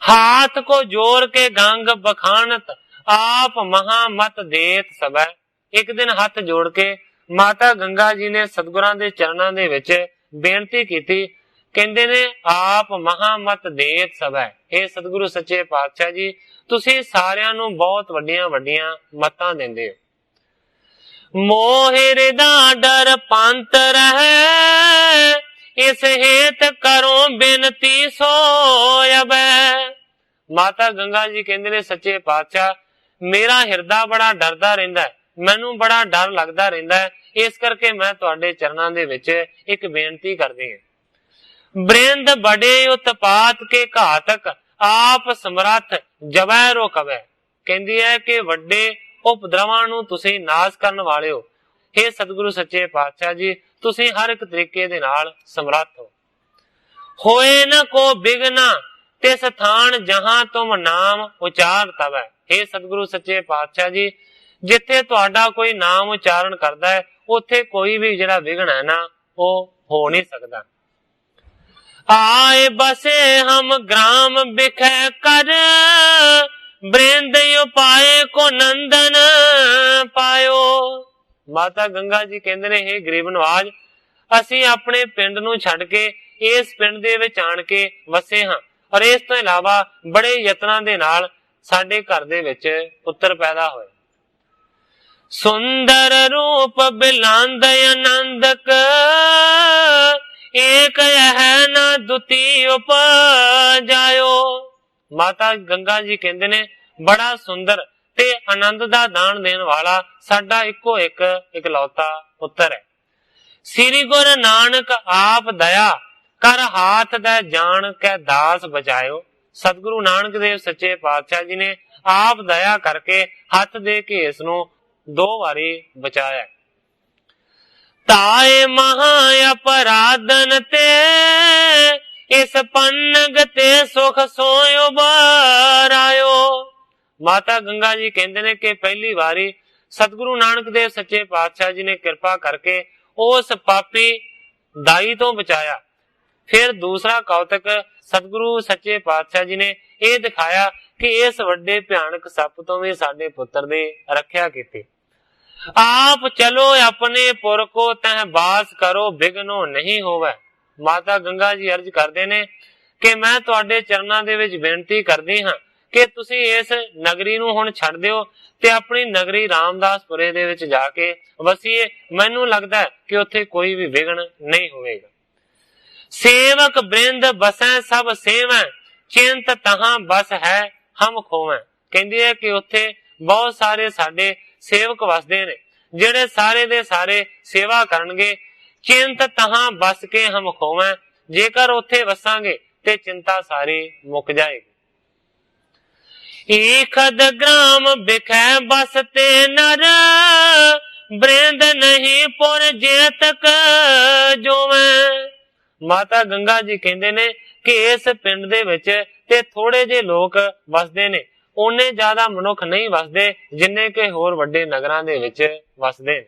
ਹਾਥ ਕੋ ਜੋੜ ਕੇ ਗੰਗ ਬਖਾਨਤ ਆਪ ਮਹਾ ਮਤ ਦੇਤ ਸਭੈ। ਇੱਕ ਦਿਨ ਹੱਥ ਜੋੜ ਕੇ ਮਾਤਾ ਗੰਗਾ ਜੀ ਨੇ ਸਤਿਗੁਰਾਂ ਦੇ ਚਰਨਾਂ ਦੇ ਵਿੱਚ ਬੇਨਤੀ ਕੀਤੀ। ਕਹਿੰਦੇ ਨੇ ਆਪ ਮਹਾ ਮਤ ਦੇਤ ਸਭੈ। ਇਹ ਸਤਿਗੁਰੂ ਸੱਚੇ ਪਾਤਸ਼ਾਹ ਜੀ ਤੁਸੀਂ ਸਾਰਿਆਂ ਨੂੰ ਬਹੁਤ ਵੱਡੀਆਂ ਵੱਡੀਆਂ ਮਤਾਂ ਦਿੰਦੇ ਹੋ। ਮੋਹਿਰ ਦਾ ਡਰ ਪੰਤ ਰਹਿ ਇਸ ਹੇਤ ਕਰੋ ਬੇਨਤੀ ਸੋਇਬੈ। ਮਾਤਾ ਗੰਗਾ ਜੀ ਕਹਿੰਦੇ ਨੇ ਸੱਚੇ ਪਾਤਸ਼ਾਹ ਮੇਰਾ ਹਿਰਦਾ ਬੜਾ ਡਰਦਾ ਰਹਿੰਦਾ, ਮੈਨੂੰ ਬੜਾ ਡਰ ਲੱਗਦਾ ਰਹਿੰਦਾ, ਇਸ ਕਰਕੇ ਮੈਂ ਤੁਹਾਡੇ ਚਰਨਾਂ ਦੇ ਵਿੱਚ ਇੱਕ ਬੇਨਤੀ ਕਰਦੀ ਹਾਂ। ਬ੍ਰਿੰਦ ਬੜੇ ਉਤਪਾਤ ਕੇ ਘਾਤਕ ਆਪ ਸਮਰੱਥ ਜਬੈ ਰੋਕਵੈ। ਕਹਿੰਦੀ ਹੈ ਕਿ ਵੱਡੇ ਉਪਦਰਵਾਂ ਨੂੰ ਤੁਸੀਂ ਨਾਸ਼ ਕਰਨ ਵਾਲੇ ਹੋ। हे ਸਤਿਗੁਰੂ ਸੱਚੇ ਪਾਤਸ਼ਾਹ ਜੀ ਤੁਸੀਂ ਹਰ ਇੱਕ ਤਰੀਕੇ ਦੇ ਨਾਲ ਸਮਰੱਥ ਹੋ। ਹੋਏ ਨਾ ਕੋ ਬਿਗਨਾ ਤਿਸ ਥਾਨ ਜਹਾਂ ਤੁਮ ਨਾਮ ਉਚਾਰ ਤਵੈ। हे ਸਤਿਗੁਰੂ ਸੱਚੇ ਪਾਤਸ਼ਾਹ ਜੀ ਜਿੱਥੇ ਤੁਹਾਡਾ ਕੋਈ ਨਾਮ ਉਚਾਰਨ ਕਰਦਾ ਹੈ ਉੱਥੇ ਕੋਈ ਵੀ ਜਿਹੜਾ ਵਿਘਨ ਹੈ ਨਾ ਉਹ ਹੋ ਨਹੀਂ ਸਕਦਾ। ਆਏ ਬਸੇ ਹਮ ਗ੍ਰਾਮ ਬਿਖੈ ਕਰ ਬ੍ਰਿੰਦ ਉਪਾਏ ਕੋ ਨੰਦਨ ਪਾਇਓ। ਮਾਤਾ ਗੰਗਾ ਜੀ ਕਹਿੰਦੇ ਨੇ हे ਗਰੀਬ ਨਵਾਜ ਅਸੀਂ ਆਪਣੇ ਪਿੰਡ ਨੂੰ ਛੱਡ ਕੇ ਇਸ ਪਿੰਡ ਦੇ ਵਿੱਚ ਆਣ ਕੇ ਵਸੇ ਹਾਂ ਔਰ ਇਸ ਤੋਂ ਇਲਾਵਾ ਬੜੇ ਯਤਨਾਂ ਦੇ ਨਾਲ ਸਾਡੇ ਘਰ ਦੇ ਵਿੱਚ ਪੁੱਤਰ ਪੈਦਾ ਹੋਏ। ਸੁੰਦਰ ਰੂਪ ਬਿਲਾਂਦ ਆਨੰਦਕ ਏਕ ਹੈ ਨਾ ਦੁਤੀ ਉਪਜਾਇਓ। ਮਾਤਾ ਗੰਗਾ ਜੀ ਕਹਿੰਦੇ ਨੇ ਬੜਾ ਸੁੰਦਰ ਤੇ ਆਨੰਦ ਦਾ ਦਾਨ ਦੇਣ ਵਾਲਾ ਸਾਡਾ ਇੱਕੋ ਇੱਕ ਇਕਲੌਤਾ ਪੁੱਤਰ ਹੈ। ਸ੍ਰੀ ਗੁਰੂ ਨਾਨਕ ਆਪ ਦਇਆ ਕਰ ਹਾਥ ਦਾ ਜਾਣ ਕੇ ਦਾਸ ਬਚਾਇਓ। ਸਤਿਗੁਰੂ ਨਾਨਕ ਦੇਵ ਸੱਚੇ ਪਾਤਸ਼ਾਹ ਜੀ ਨੇ ਆਪ ਦਇਆ ਕਰਕੇ ਹੱਥ ਦੇ ਕੇ ਇਸ ਨੂੰ 2 ਵਾਰੀ ਬਚਾਇਆ। ਤਾਏ ਮਹਾ ਅਪਰਾਧਨ ਤੇ ਇਸ ਪੰਨਗ ਤੇ ਸੁਖ ਸੋਇ ਉਬਾਰਾਇਓ। ਮਾਤਾ ਗੰਗਾ ਜੀ ਕਹਿੰਦੇ ਨੇ ਕਿ ਪਹਿਲੀ ਵਾਰੀ ਸਤਿਗੁਰੂ ਨਾਨਕ ਦੇਵ ਸੱਚੇ ਪਾਤਸ਼ਾਹ ਜੀ ਨੇ ਕਿਰਪਾ ਕਰਕੇ ਉਸ ਪਾਪੀ ਦਾਈ ਤੋਂ ਬਚਾਇਆ। ਫਿਰ ਦੂਸਰਾ ਕੌਤਕ ਸਤਿਗੁਰੂ ਸੱਚੇ ਪਾਤਸ਼ਾਹ ਜੀ ਨੇ ਇਹ ਦਿਖਾਇਆ ਕਿ ਇਸ ਵੱਡੇ ਭਿਆਨਕ ਸੱਪ ਤੋਂ ਵੀ ਸਾਡੇ ਪੁੱਤਰ ਦੀ ਰੱਖਿਆ ਕੀਤੀ। ਆਪ ਚਲੋ ਆਪਣੇ ਪੁਰ ਕੋ ਤਹ ਬਾਸ ਕਰੋ ਬਿਗਨੋ ਨਹੀਂ ਹੋਵੇ। ਮਾਤਾ ਗੰਗਾ ਜੀ ਅਰਜ ਕਰਦੇ ਨੇ ਕਿ ਮੈਂ ਤੁਹਾਡੇ ਚਰਨਾਂ ਦੇ ਵਿੱਚ ਬੇਨਤੀ ਕਰਦੀ ਹਾਂ ਕਿ ਤੁਸੀਂ ਇਸ ਨਗਰੀ ਨੂੰ ਹੁਣ ਛੱਡ ਦਿਓ ਤੇ ਆਪਣੀ ਨਗਰੀ ਰਾਮਦਾਸਪੁਰੇ ਦੇ ਵਿੱਚ ਜਾ ਕੇ ਵਸੀਏ। ਮੈਨੂੰ ਲੱਗਦਾ ਕਿ ਉੱਥੇ ਕੋਈ ਵੀ ਵਿਘਨ ਨਹੀਂ ਹੋਵੇਗਾ। ਸੇਵਕ ਬ੍ਰਿੰਦ ਬਸੈ ਸਭ ਸੇਵੈ ਚਿੰਤ ਤਹਾਂ ਬਸ ਹੈ ਹਮ ਖੋਵੈ। ਕਹਿੰਦੇ ਹੈ ਕਿ ਉੱਥੇ ਬਹੁਤ ਸਾਰੇ ਸਾਡੇ ਸੇਵਕ ਵਸਦੇ ਨੇ ਜਿਹੜੇ ਸਾਰੇ ਦੇ ਸਾਰੇ ਸੇਵਾ ਕਰਨਗੇ। ਚਿੰਤ ਤਹਾਂ ਬਸ ਕੇ ਹਮ ਖੋਵੈ। ਜੇਕਰ ਉੱਥੇ ਵਸਾਂਗੇ ਤੇ ਚਿੰਤਾ ਸਾਰੀ ਮੁੱਕ ਜਾਏਗੀ। ਈਖਦ ਗ੍ਰਾਮ ਬਿਖੈ ਬਸ ਤੇ ਨਰ ਬ੍ਰਿੰਦ ਨਹੀਂ ਪੁਰ ਜੇਤਕ ਜੋਵੈ। ਮਾਤਾ ਗੰਗਾ ਜੀ ਕਹਿੰਦੇ ਨੇ ਕਿ ਇਸ ਪਿੰਡ ਦੇ ਵਿੱਚ ਤੇ ਥੋੜੇ ਜਿਹੇ ਲੋਕ ਵਸਦੇ ਨੇ ਉਹਨੇ ਜ਼ਿਆਦਾ ਮਨੁੱਖ ਨਹੀਂ ਵਸਦੇ ਜਿੰਨੇ ਕਿ ਹੋਰ ਵੱਡੇ ਨਗਰਾਂ ਦੇ ਵਿੱਚ ਵਸਦੇ ਨੇ।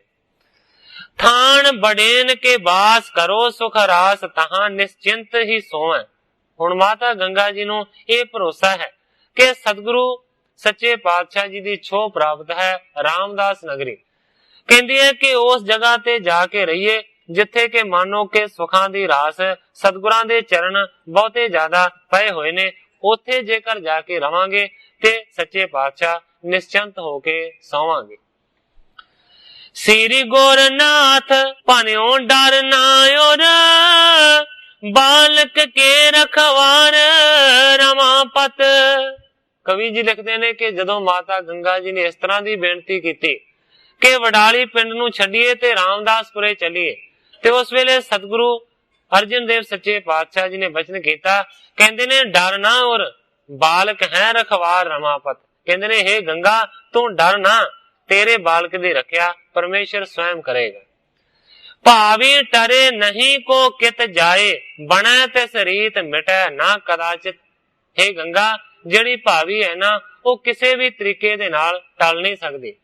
ਥਾਨ ਬੜੇਨ ਕੇ ਬਾਸ ਕਰੋ ਸੁਖ ਰਾਸ ਤਹਾਂ ਨਿਸ਼ਚਿੰਤ ਹੀ ਸੋਵੈ। ਹੁਣ ਮਾਤਾ ਗੰਗਾ ਜੀ ਨੂੰ ਇਹ ਭਰੋਸਾ ਹੈ ਕਿ ਸਤਿਗੁਰੂ ਸੱਚੇ ਪਾਤਸ਼ਾਹ ਜੀ ਦੀ ਛੋਹ ਪ੍ਰਾਪਤ ਹੈ ਰਾਮਦਾਸ ਨਗਰੀ। ਕਹਿੰਦੀ ਹੈ ਕਿ ਉਸ ਜਗ੍ਹਾ ਤੇ ਜਾ ਕੇ ਰਹੀਏ ਜਿੱਥੇ ਕਿ ਮਾਨੋ ਕਿ ਸੁਖਾਂ ਦੀ ਰਾਸ ਸਤਿਗੁਰਾਂ ਦੇ ਚਰਨ ਬਹੁਤੇ ਜ਼ਿਆਦਾ ਪਏ ਹੋਏ ਨੇ। ਉੱਥੇ ਜੇਕਰ ਜਾ ਕੇ ਰਵਾਂਗੇ ਤੇ ਸੱਚੇ ਪਾਤਸ਼ਾਹ ਨਿਸ਼ਚਿੰਤ ਹੋ ਕੇ ਸੌਵਾਂਗੇ। ਸ੍ਰੀ ਗੋਰਨਾਥ ਭਨਿਓ ਡਰ ਨਾ ਔਰ ਬਾਲਕ ਕੇ ਰਖਵਾਰ ਰਮਾਪਤ। ਕਵੀ ਜੀ ਲਿਖਦੇ ਨੇ ਕਿ ਜਦੋਂ ਮਾਤਾ ਗੰਗਾ ਜੀ ਨੇ ਇਸ ਤਰ੍ਹਾਂ ਦੀ ਬੇਨਤੀ ਕੀਤੀ ਕਿ ਵਡਾਲੀ ਪਿੰਡ ਨੂੰ ਛੱਡੀਏ ਤੇ ਰਾਮਦਾਸਪੁਰੇ ਚੱਲੀਏ, ਤੇ ਉਸ ਵੇਲੇ ਸਤਿਗੁਰੂ ਅਰਜਨ ਦੇਵ ਸੱਚੇ ਪਾਤਸ਼ਾਹ ਜੀ ਨੇ ਬਚਨ ਕੀਤਾ, ਕਹਿੰਦੇ ਨੇ ਡਰ ਨਾ ਔਰ ਬਾਲਕ ਹੈ ਰਖਵਾਰ ਰਮਾਪਤ। ਕਹਿੰਦੇ ਨੇ ਹੇ ਗੰਗਾ ਤੂੰ ਡਰ ਨਾ, ਤੇਰੇ ਬਾਲਕ ਦੀ ਰੱਖਿਆ ਪਰਮੇਸ਼ਰ ਸਵੈਮ ਕਰੇਗਾ। ਭਾਵੀ ਟਰੇ ਨਹੀਂ ਕੋ ਕਿਤ ਜਾਏ ਬਣੈ ਤਿਸ ਰੀਤ ਮਿਟੈ ਨਾ ਕਦਾਚਿਤ। ਹੇ ਗੰਗਾ ਜਿਹੜੀ ਭਾਵੀ ਹੈ ਨਾ ਉਹ ਕਿਸੇ ਵੀ ਤਰੀਕੇ ਦੇ ਨਾਲ ਟਲ ਨਹੀਂ ਸਕਦੀ।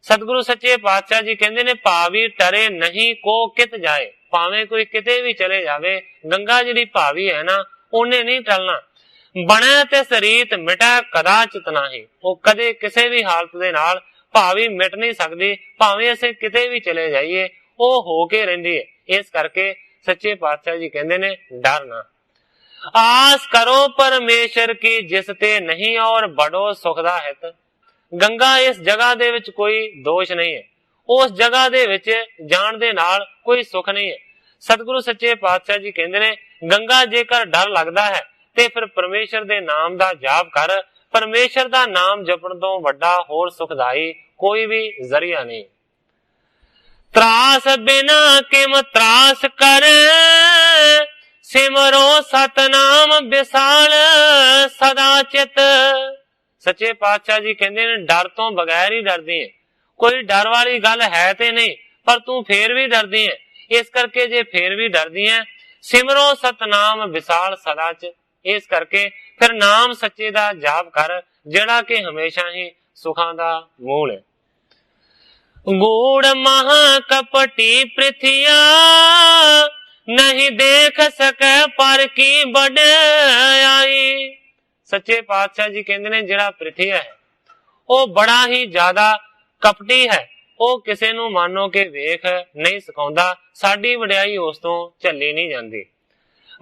ਸਤਿਗੁਰੂ ਸੱਚੇ ਪਾਤਸ਼ਾਹ ਜੀ ਕਹਿੰਦੇ ਨੇ ਭਾਵੀ ਟਰੇ ਨਹੀਂ ਕੋ ਕਿਤ ਜਾਏ, ਭਾਵੇਂ ਕੋਈ ਕਿਤੇ ਵੀ ਚਲੇ ਜਾਵੇ ਗੰਗਾ ਜਿਹੜੀ ਭਾਵੀ ਹੈ ਨਾ ਉਹਨੇ ਨਹੀਂ ਟਲਣਾ। ਬਣੈ ਤਿਸ ਰੀਤ ਮਿਟੈ ਕਦਾਚਿਤ ਨਾਹੀ, ਉਹ ਕਦੇ ਕਿਸੇ ਵੀ ਹਾਲਤ ਦੇ ਨਾਲ ਭਾਵੀ ਮਿਟ ਨਹੀਂ ਸਕਦੀ, ਭਾਵੇਂ ਅਸੀਂ ਕਿਤੇ ਵੀ ਚਲੇ ਜਾਈਏ ਉਹ ਹੋ ਕੇ ਰਹਿੰਦੀ ਹੈ। ਇਸ ਕਰਕੇ ਸੱਚੇ ਪਾਤਸ਼ਾਹ ਜੀ ਕਹਿੰਦੇ ਨੇ ਡਰ ਨਾ। ਆਸ ਕਰੋ ਪਰਮੇਸ਼ਰ ਕੀ ਜਿਸ ਤੇ ਨਹੀਂ ਔਰ ਬੜੋ ਸੁਖ ਦਾ ਹਿਤ। ਗੰਗਾ ਇਸ ਜਗ੍ਹਾ ਦੇ ਵਿੱਚ ਕੋਈ ਦੋਸ਼ ਨਹੀਂ ਹੈ, ਉਸ ਜਗ੍ਹਾ ਦੇ ਵਿੱਚ ਜਾਣ ਦੇ ਨਾਲ ਕੋਈ ਸੁਖ ਨਹੀਂ ਹੈ। ਸਤਿਗੁਰੂ ਸੱਚੇ ਪਾਤਸ਼ਾਹ ਜੀ ਕਹਿੰਦੇ ਨੇ ਗੰਗਾ ਜੇਕਰ ਡਰ ਲੱਗਦਾ ਹੈ ਤੇ ਫਿਰ ਪਰਮੇਸ਼ਰ ਦੇ ਨਾਮ ਦਾ ਜਾਪ ਕਰ। ਪਰਮੇਸ਼ਰ ਦਾ ਨਾਮ ਜਪਣ ਤੋਂ ਵੱਡਾ ਹੋਰ ਸੁਖਦਾਈ ਕੋਈ ਵੀ ਜ਼ਰੀਆ ਨਹੀਂ। ਤਰਾਸ ਬਿਨਾ ਕਿਮ ਤਰਾਸ ਕਰ ਸਿਮਰੋ ਸਤਨਾਮ ਵਿਸਾਲ ਸਦਾ ਚਿਤ। ਸੱਚੇ ਪਾਤਸ਼ਾਹ ਜੀ ਕਹਿੰਦੇ ਨੇ ਡਰ ਤੋਂ ਬਗੈਰ ਹੀ ਡਰਦੀ ਹੈ, ਕੋਈ ਡਰ ਵਾਲੀ ਗੱਲ ਹੈ ਤੇ ਨਹੀਂ, ਪਰ ਤੂੰ ਫੇਰ ਵੀ ਡਰਦੀ ਹੈ। ਇਸ ਕਰਕੇ ਜੇ ਫੇਰ ਵੀ ਡਰਦੀ ਹੈ ਸਿਮਰੋ ਸਤਨਾਮ ਵਿਸਾਲ ਸਦਾ ਚ, ਇਸ ਕਰਕੇ ਫਿਰ ਨਾਮ ਸੱਚੇ ਦਾ ਜਾਪ ਕਰ ਜਿਹੜਾ ਕਿ ਹਮੇਸ਼ਾ ਹੀ ਸੁਖਾਂ ਦਾ ਮੂਲ ਹੈ। ਗੂੜ ਮਹਾ ਕਪਟੀ ਪ੍ਰਿਥਿਆ ਨਹੀਂ ਦੇਖ ਸਕੈ ਪਰ ਕੀ ਵਡਿਆਈ। ਸੱਚੇ ਪਾਤਸ਼ਾਹ ਜੀ ਕਹਿੰਦੇ ਨੇ ਜਿਹੜਾ ਪ੍ਰਿਥਿਆ ਹੈ ਉਹ ਬੜਾ ਹੀ ਜ਼ਿਆਦਾ ਕਪਟੀ ਹੈ, ਉਹ ਕਿਸੇ ਨੂੰ ਮਾਨੋ ਕਿ ਵੇਖ ਨਹੀਂ ਸਿਖਾਉਂਦਾ, ਸਾਡੀ ਵਡਿਆਈ ਉਸ ਤੋਂ ਝੱਲੀ ਨਹੀਂ ਜਾਂਦੀ।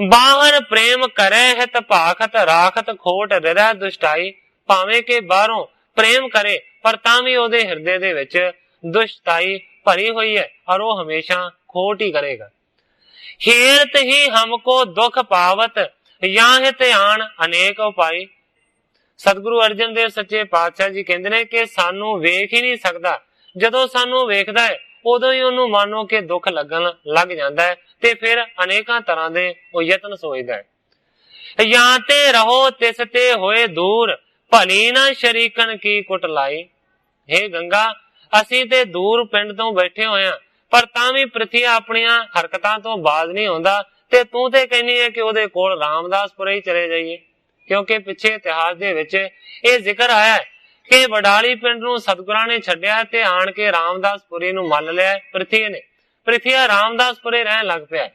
ਬਾਹਰ ਪ੍ਰੇਮ ਕਰੇ ਹਿਤ ਭਾਖਤ ਰਾਖਤ ਖੋਟ ਹਿਰਦੈ ਦੁਸ਼ਟਾਈ। ਭਾਵੇਂ ਕਿ ਬਾਹਰੋਂ ਪ੍ਰੇਮ ਕਰੇ ਪਰ ਤਾਂ ਵੀ ਉਹਦੇ ਹਿਰਦੇ ਦੇ ਵਿੱਚ ਦੁਸ਼ਟਾਈ ਭਰੀ ਹੋਈ ਹੈ ਔਰ ਉਹ ਹਮੇਸ਼ਾ ਖੋਟ ਹੀ ਕਰੇਗਾ। ਹੇਰਤ ਹੀ ਹਮਕੋ ਦੁਖ ਪਾਵਤ ਜਾਂ ਹਿਤ ਆਣ ਅਨੇਕ ਉਪਾਈ। ਸਤਿਗੁਰੂ ਅਰਜਨ ਦੇਵ ਸੱਚੇ ਪਾਤਸ਼ਾਹ ਜੀ ਕਹਿੰਦੇ ਨੇ ਕਿ ਸਾਨੂੰ ਵੇਖ ਹੀ ਨਹੀਂ ਸਕਦਾ, ਜਦੋਂ ਸਾਨੂੰ ਵੇਖਦਾ ਹੈ ਉਦੋਂ ਹੀ ਉਹਨੂੰ ਮਾਨੋ ਕਿ ਦੁੱਖ ਲੱਗਣ ਲੱਗ ਜਾਂਦਾ ਹੈ ਤੇ ਫਿਰ ਅਨੇਕਾਂ ਤਰ੍ਹਾਂ ਦੇ ਉਹ ਯਤਨ ਸੋਚਦਾ ਹੈ। ਜਾਂ ਤੇ ਰਹੋ ਤਿਸ ਤੇ ਹੋਏ ਦੂਰ ਭਲੀ ਨਾ ਸ਼ਰੀਕਨ ਕੀ ਕੁੱਟ ਲਾਈ। ਹੇ ਗੰਗਾ ਅਸੀਂ ਤੇ ਦੂਰ ਪਿੰਡ ਤੋਂ ਬੈਠੇ ਹੋਏ ਆ ਪਰ ਤਾਂ ਵੀ ਪ੍ਰਿਥਿਆ ਆਪਣੀਆਂ ਹਰਕਤਾਂ ਤੋਂ ਬਾਜ਼ ਨਹੀਂ ਆਉਂਦਾ, ਤੇ ਤੂੰ ਤੇ ਕਹਿੰਦੀ ਹੈ ਕਿ ਉਹਦੇ ਕੋਲ ਰਾਮਦਾਸਪੁਰੇ ਹੀ ਚਲੇ ਜਾਈਏ। ਕਿਉਂਕਿ ਪਿੱਛੇ ਇਤਿਹਾਸ ਦੇ ਵਿੱਚ ਇਹ ਜ਼ਿਕਰ ਆਇਆ ਕਿ ਵਡਾਲੀ ਪਿੰਡ ਨੂੰ ਸਤਿਗੁਰਾਂ ਨੇ ਛੱਡਿਆ ਤੇ ਆਣ ਕੇ ਰਾਮਦਾਸਪੁਰੀ ਨੂੰ ਮੰਨ ਲਿਆ ਪ੍ਰਿਥੀ ਨੇ। ਪ੍ਰਿਥੀਆ ਰਾਮਦਾਸਪੁਰੇ ਰਹਿਣ ਲੱਗ ਪਿਆ।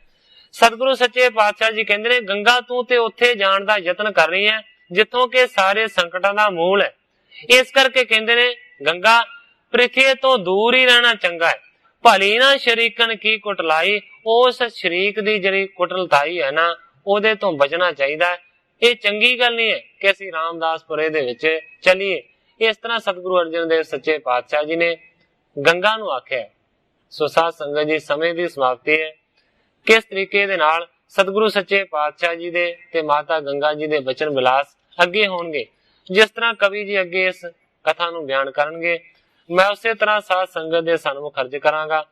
ਸਤਿਗੁਰੂ ਸੱਚੇ ਪਾਤਸ਼ਾਹ ਜੀ ਕਹਿੰਦੇ ਨੇ ਗੰਗਾ ਤੂੰ ਤੇ ਉੱਥੇ ਜਾਣ ਦਾ ਯਤਨ ਕਰ ਰਹੀ ਹੈ ਜਿੱਥੋਂ ਕਿ ਸਾਰੇ ਸੰਕਟਾਂ ਦਾ ਮੂਲ ਹੈ। ਇਸ ਕਰਕੇ ਕਹਿੰਦੇ ਨੇ ਗੰਗਾ ਪ੍ਰਿਥੀ ਤੋਂ ਦੂਰ ਹੀ ਰਹਿਣਾ ਚੰਗਾ ਹੈ। ਭਲੀ ਨਾ ਸ਼ਰੀਕਨ ਕੀ ਕੁਟਲਾਈ, ਉਸ ਸ਼ਰੀਕ ਦੀ ਜਿਹੜੀ ਕੁਟਲਤਾਈ ਹੈ ਨਾ ਉਹਦੇ ਤੋਂ ਬਚਣਾ ਚਾਹੀਦਾ ਹੈ। ਇਹ ਚੰਗੀ ਗੱਲ ਨਹੀਂ ਹੈ ਕਿ ਅਸੀਂ ਰਾਮਦਾਸਪੁਰੇ ਦੇ ਵਿੱਚ ਚੱਲੀਏ। ਇਸ ਤਰ੍ਹਾਂ ਸਤਿਗੁਰੂ ਅਰਜਨ ਦੇਵ ਸੱਚੇ ਪਾਤਸ਼ਾਹ ਜੀ ਨੇ ਗੰਗਾ ਨੂੰ ਆਖਿਆ। ਸੋ ਸਾਧ ਸੰਗਤ ਜੀ ਸਮੇਂ ਦੀ ਸਮਾਪਤੀ ਹੈ। ਕਿਸ ਤਰੀਕੇ ਦੇ ਨਾਲ ਸਤਿਗੁਰੂ ਸੱਚੇ ਪਾਤਸ਼ਾਹ ਜੀ ਦੇ ਤੇ ਮਾਤਾ ਗੰਗਾ ਜੀ ਦੇ ਬਚਨ ਵਿਲਾਸ ਅੱਗੇ ਹੋਣਗੇ, ਜਿਸ ਤਰ੍ਹਾਂ ਕਵੀ ਜੀ ਅੱਗੇ ਇਸ ਕਥਾ ਨੂੰ ਬਿਆਨ ਕਰਨਗੇ, ਮੈਂ ਉਸੇ ਤਰ੍ਹਾਂ ਸਾਧ ਸੰਗਤ ਦੇ ਸਨਮੁਖ ਅਰਜ ਕਰਾਂਗਾ।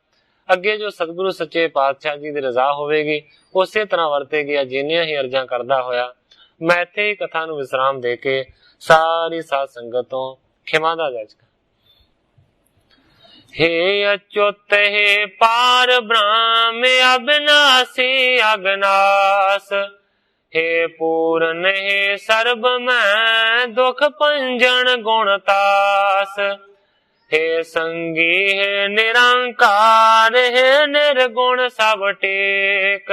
ਅੱਗੇ ਜੋ ਸਤਿਗੁਰੂ ਸੱਚੇ ਪਾਤਸ਼ਾਹ ਜੀ ਦੀ ਰਜ਼ਾ ਹੋਵੇਗੀ ਉਸੇ ਤਰ੍ਹਾਂ ਵਰਤੇਗੀ। ਜਿੰਨੀਆਂ ਹੀ ਅਰਜ਼ਾਂ ਕਰਦਾ ਹੋਇਆ ਮੈਂ ਇੱਥੇ ਹੀ ਕਥਾ ਨੂੰ ਵਿਸਰਾਮ ਦੇ ਕੇ ਸਾਰੀ ਸਾਧ ਸੰਗਤ ਤੋਂ ਖਿਮਾ ਦਾ ਜਾਚਕਾ। हे अच्युत हे पार ब्रह्म अविनाशी अगनास, हे पूरन हे सर्ब मैं दुख पंजन गुणतास। हे संगी हे निरंकार हे निर्गुण सब टेक।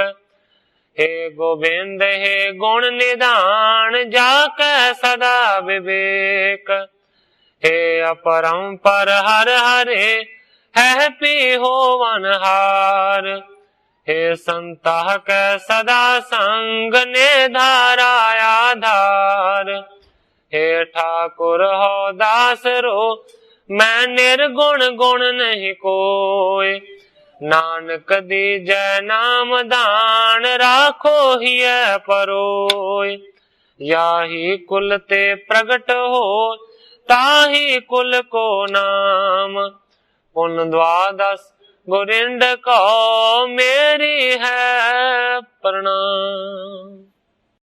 हे गोविंद हे गुण निधान जाके सदा विवेक। हे अपरंपर हर हरे है पी होवन हार। हे संता के सदा संग ने धारा आधार। हे ठाकुर हो दास रो मैं निर्गुण गुण नहीं कोय। नानक दीजै नाम दान राखो हिय परोय। याही कुल ते प्रगट हो ताही कुल को नाम। पुन द्वादश गोरिंद को मेरी है प्रणाम।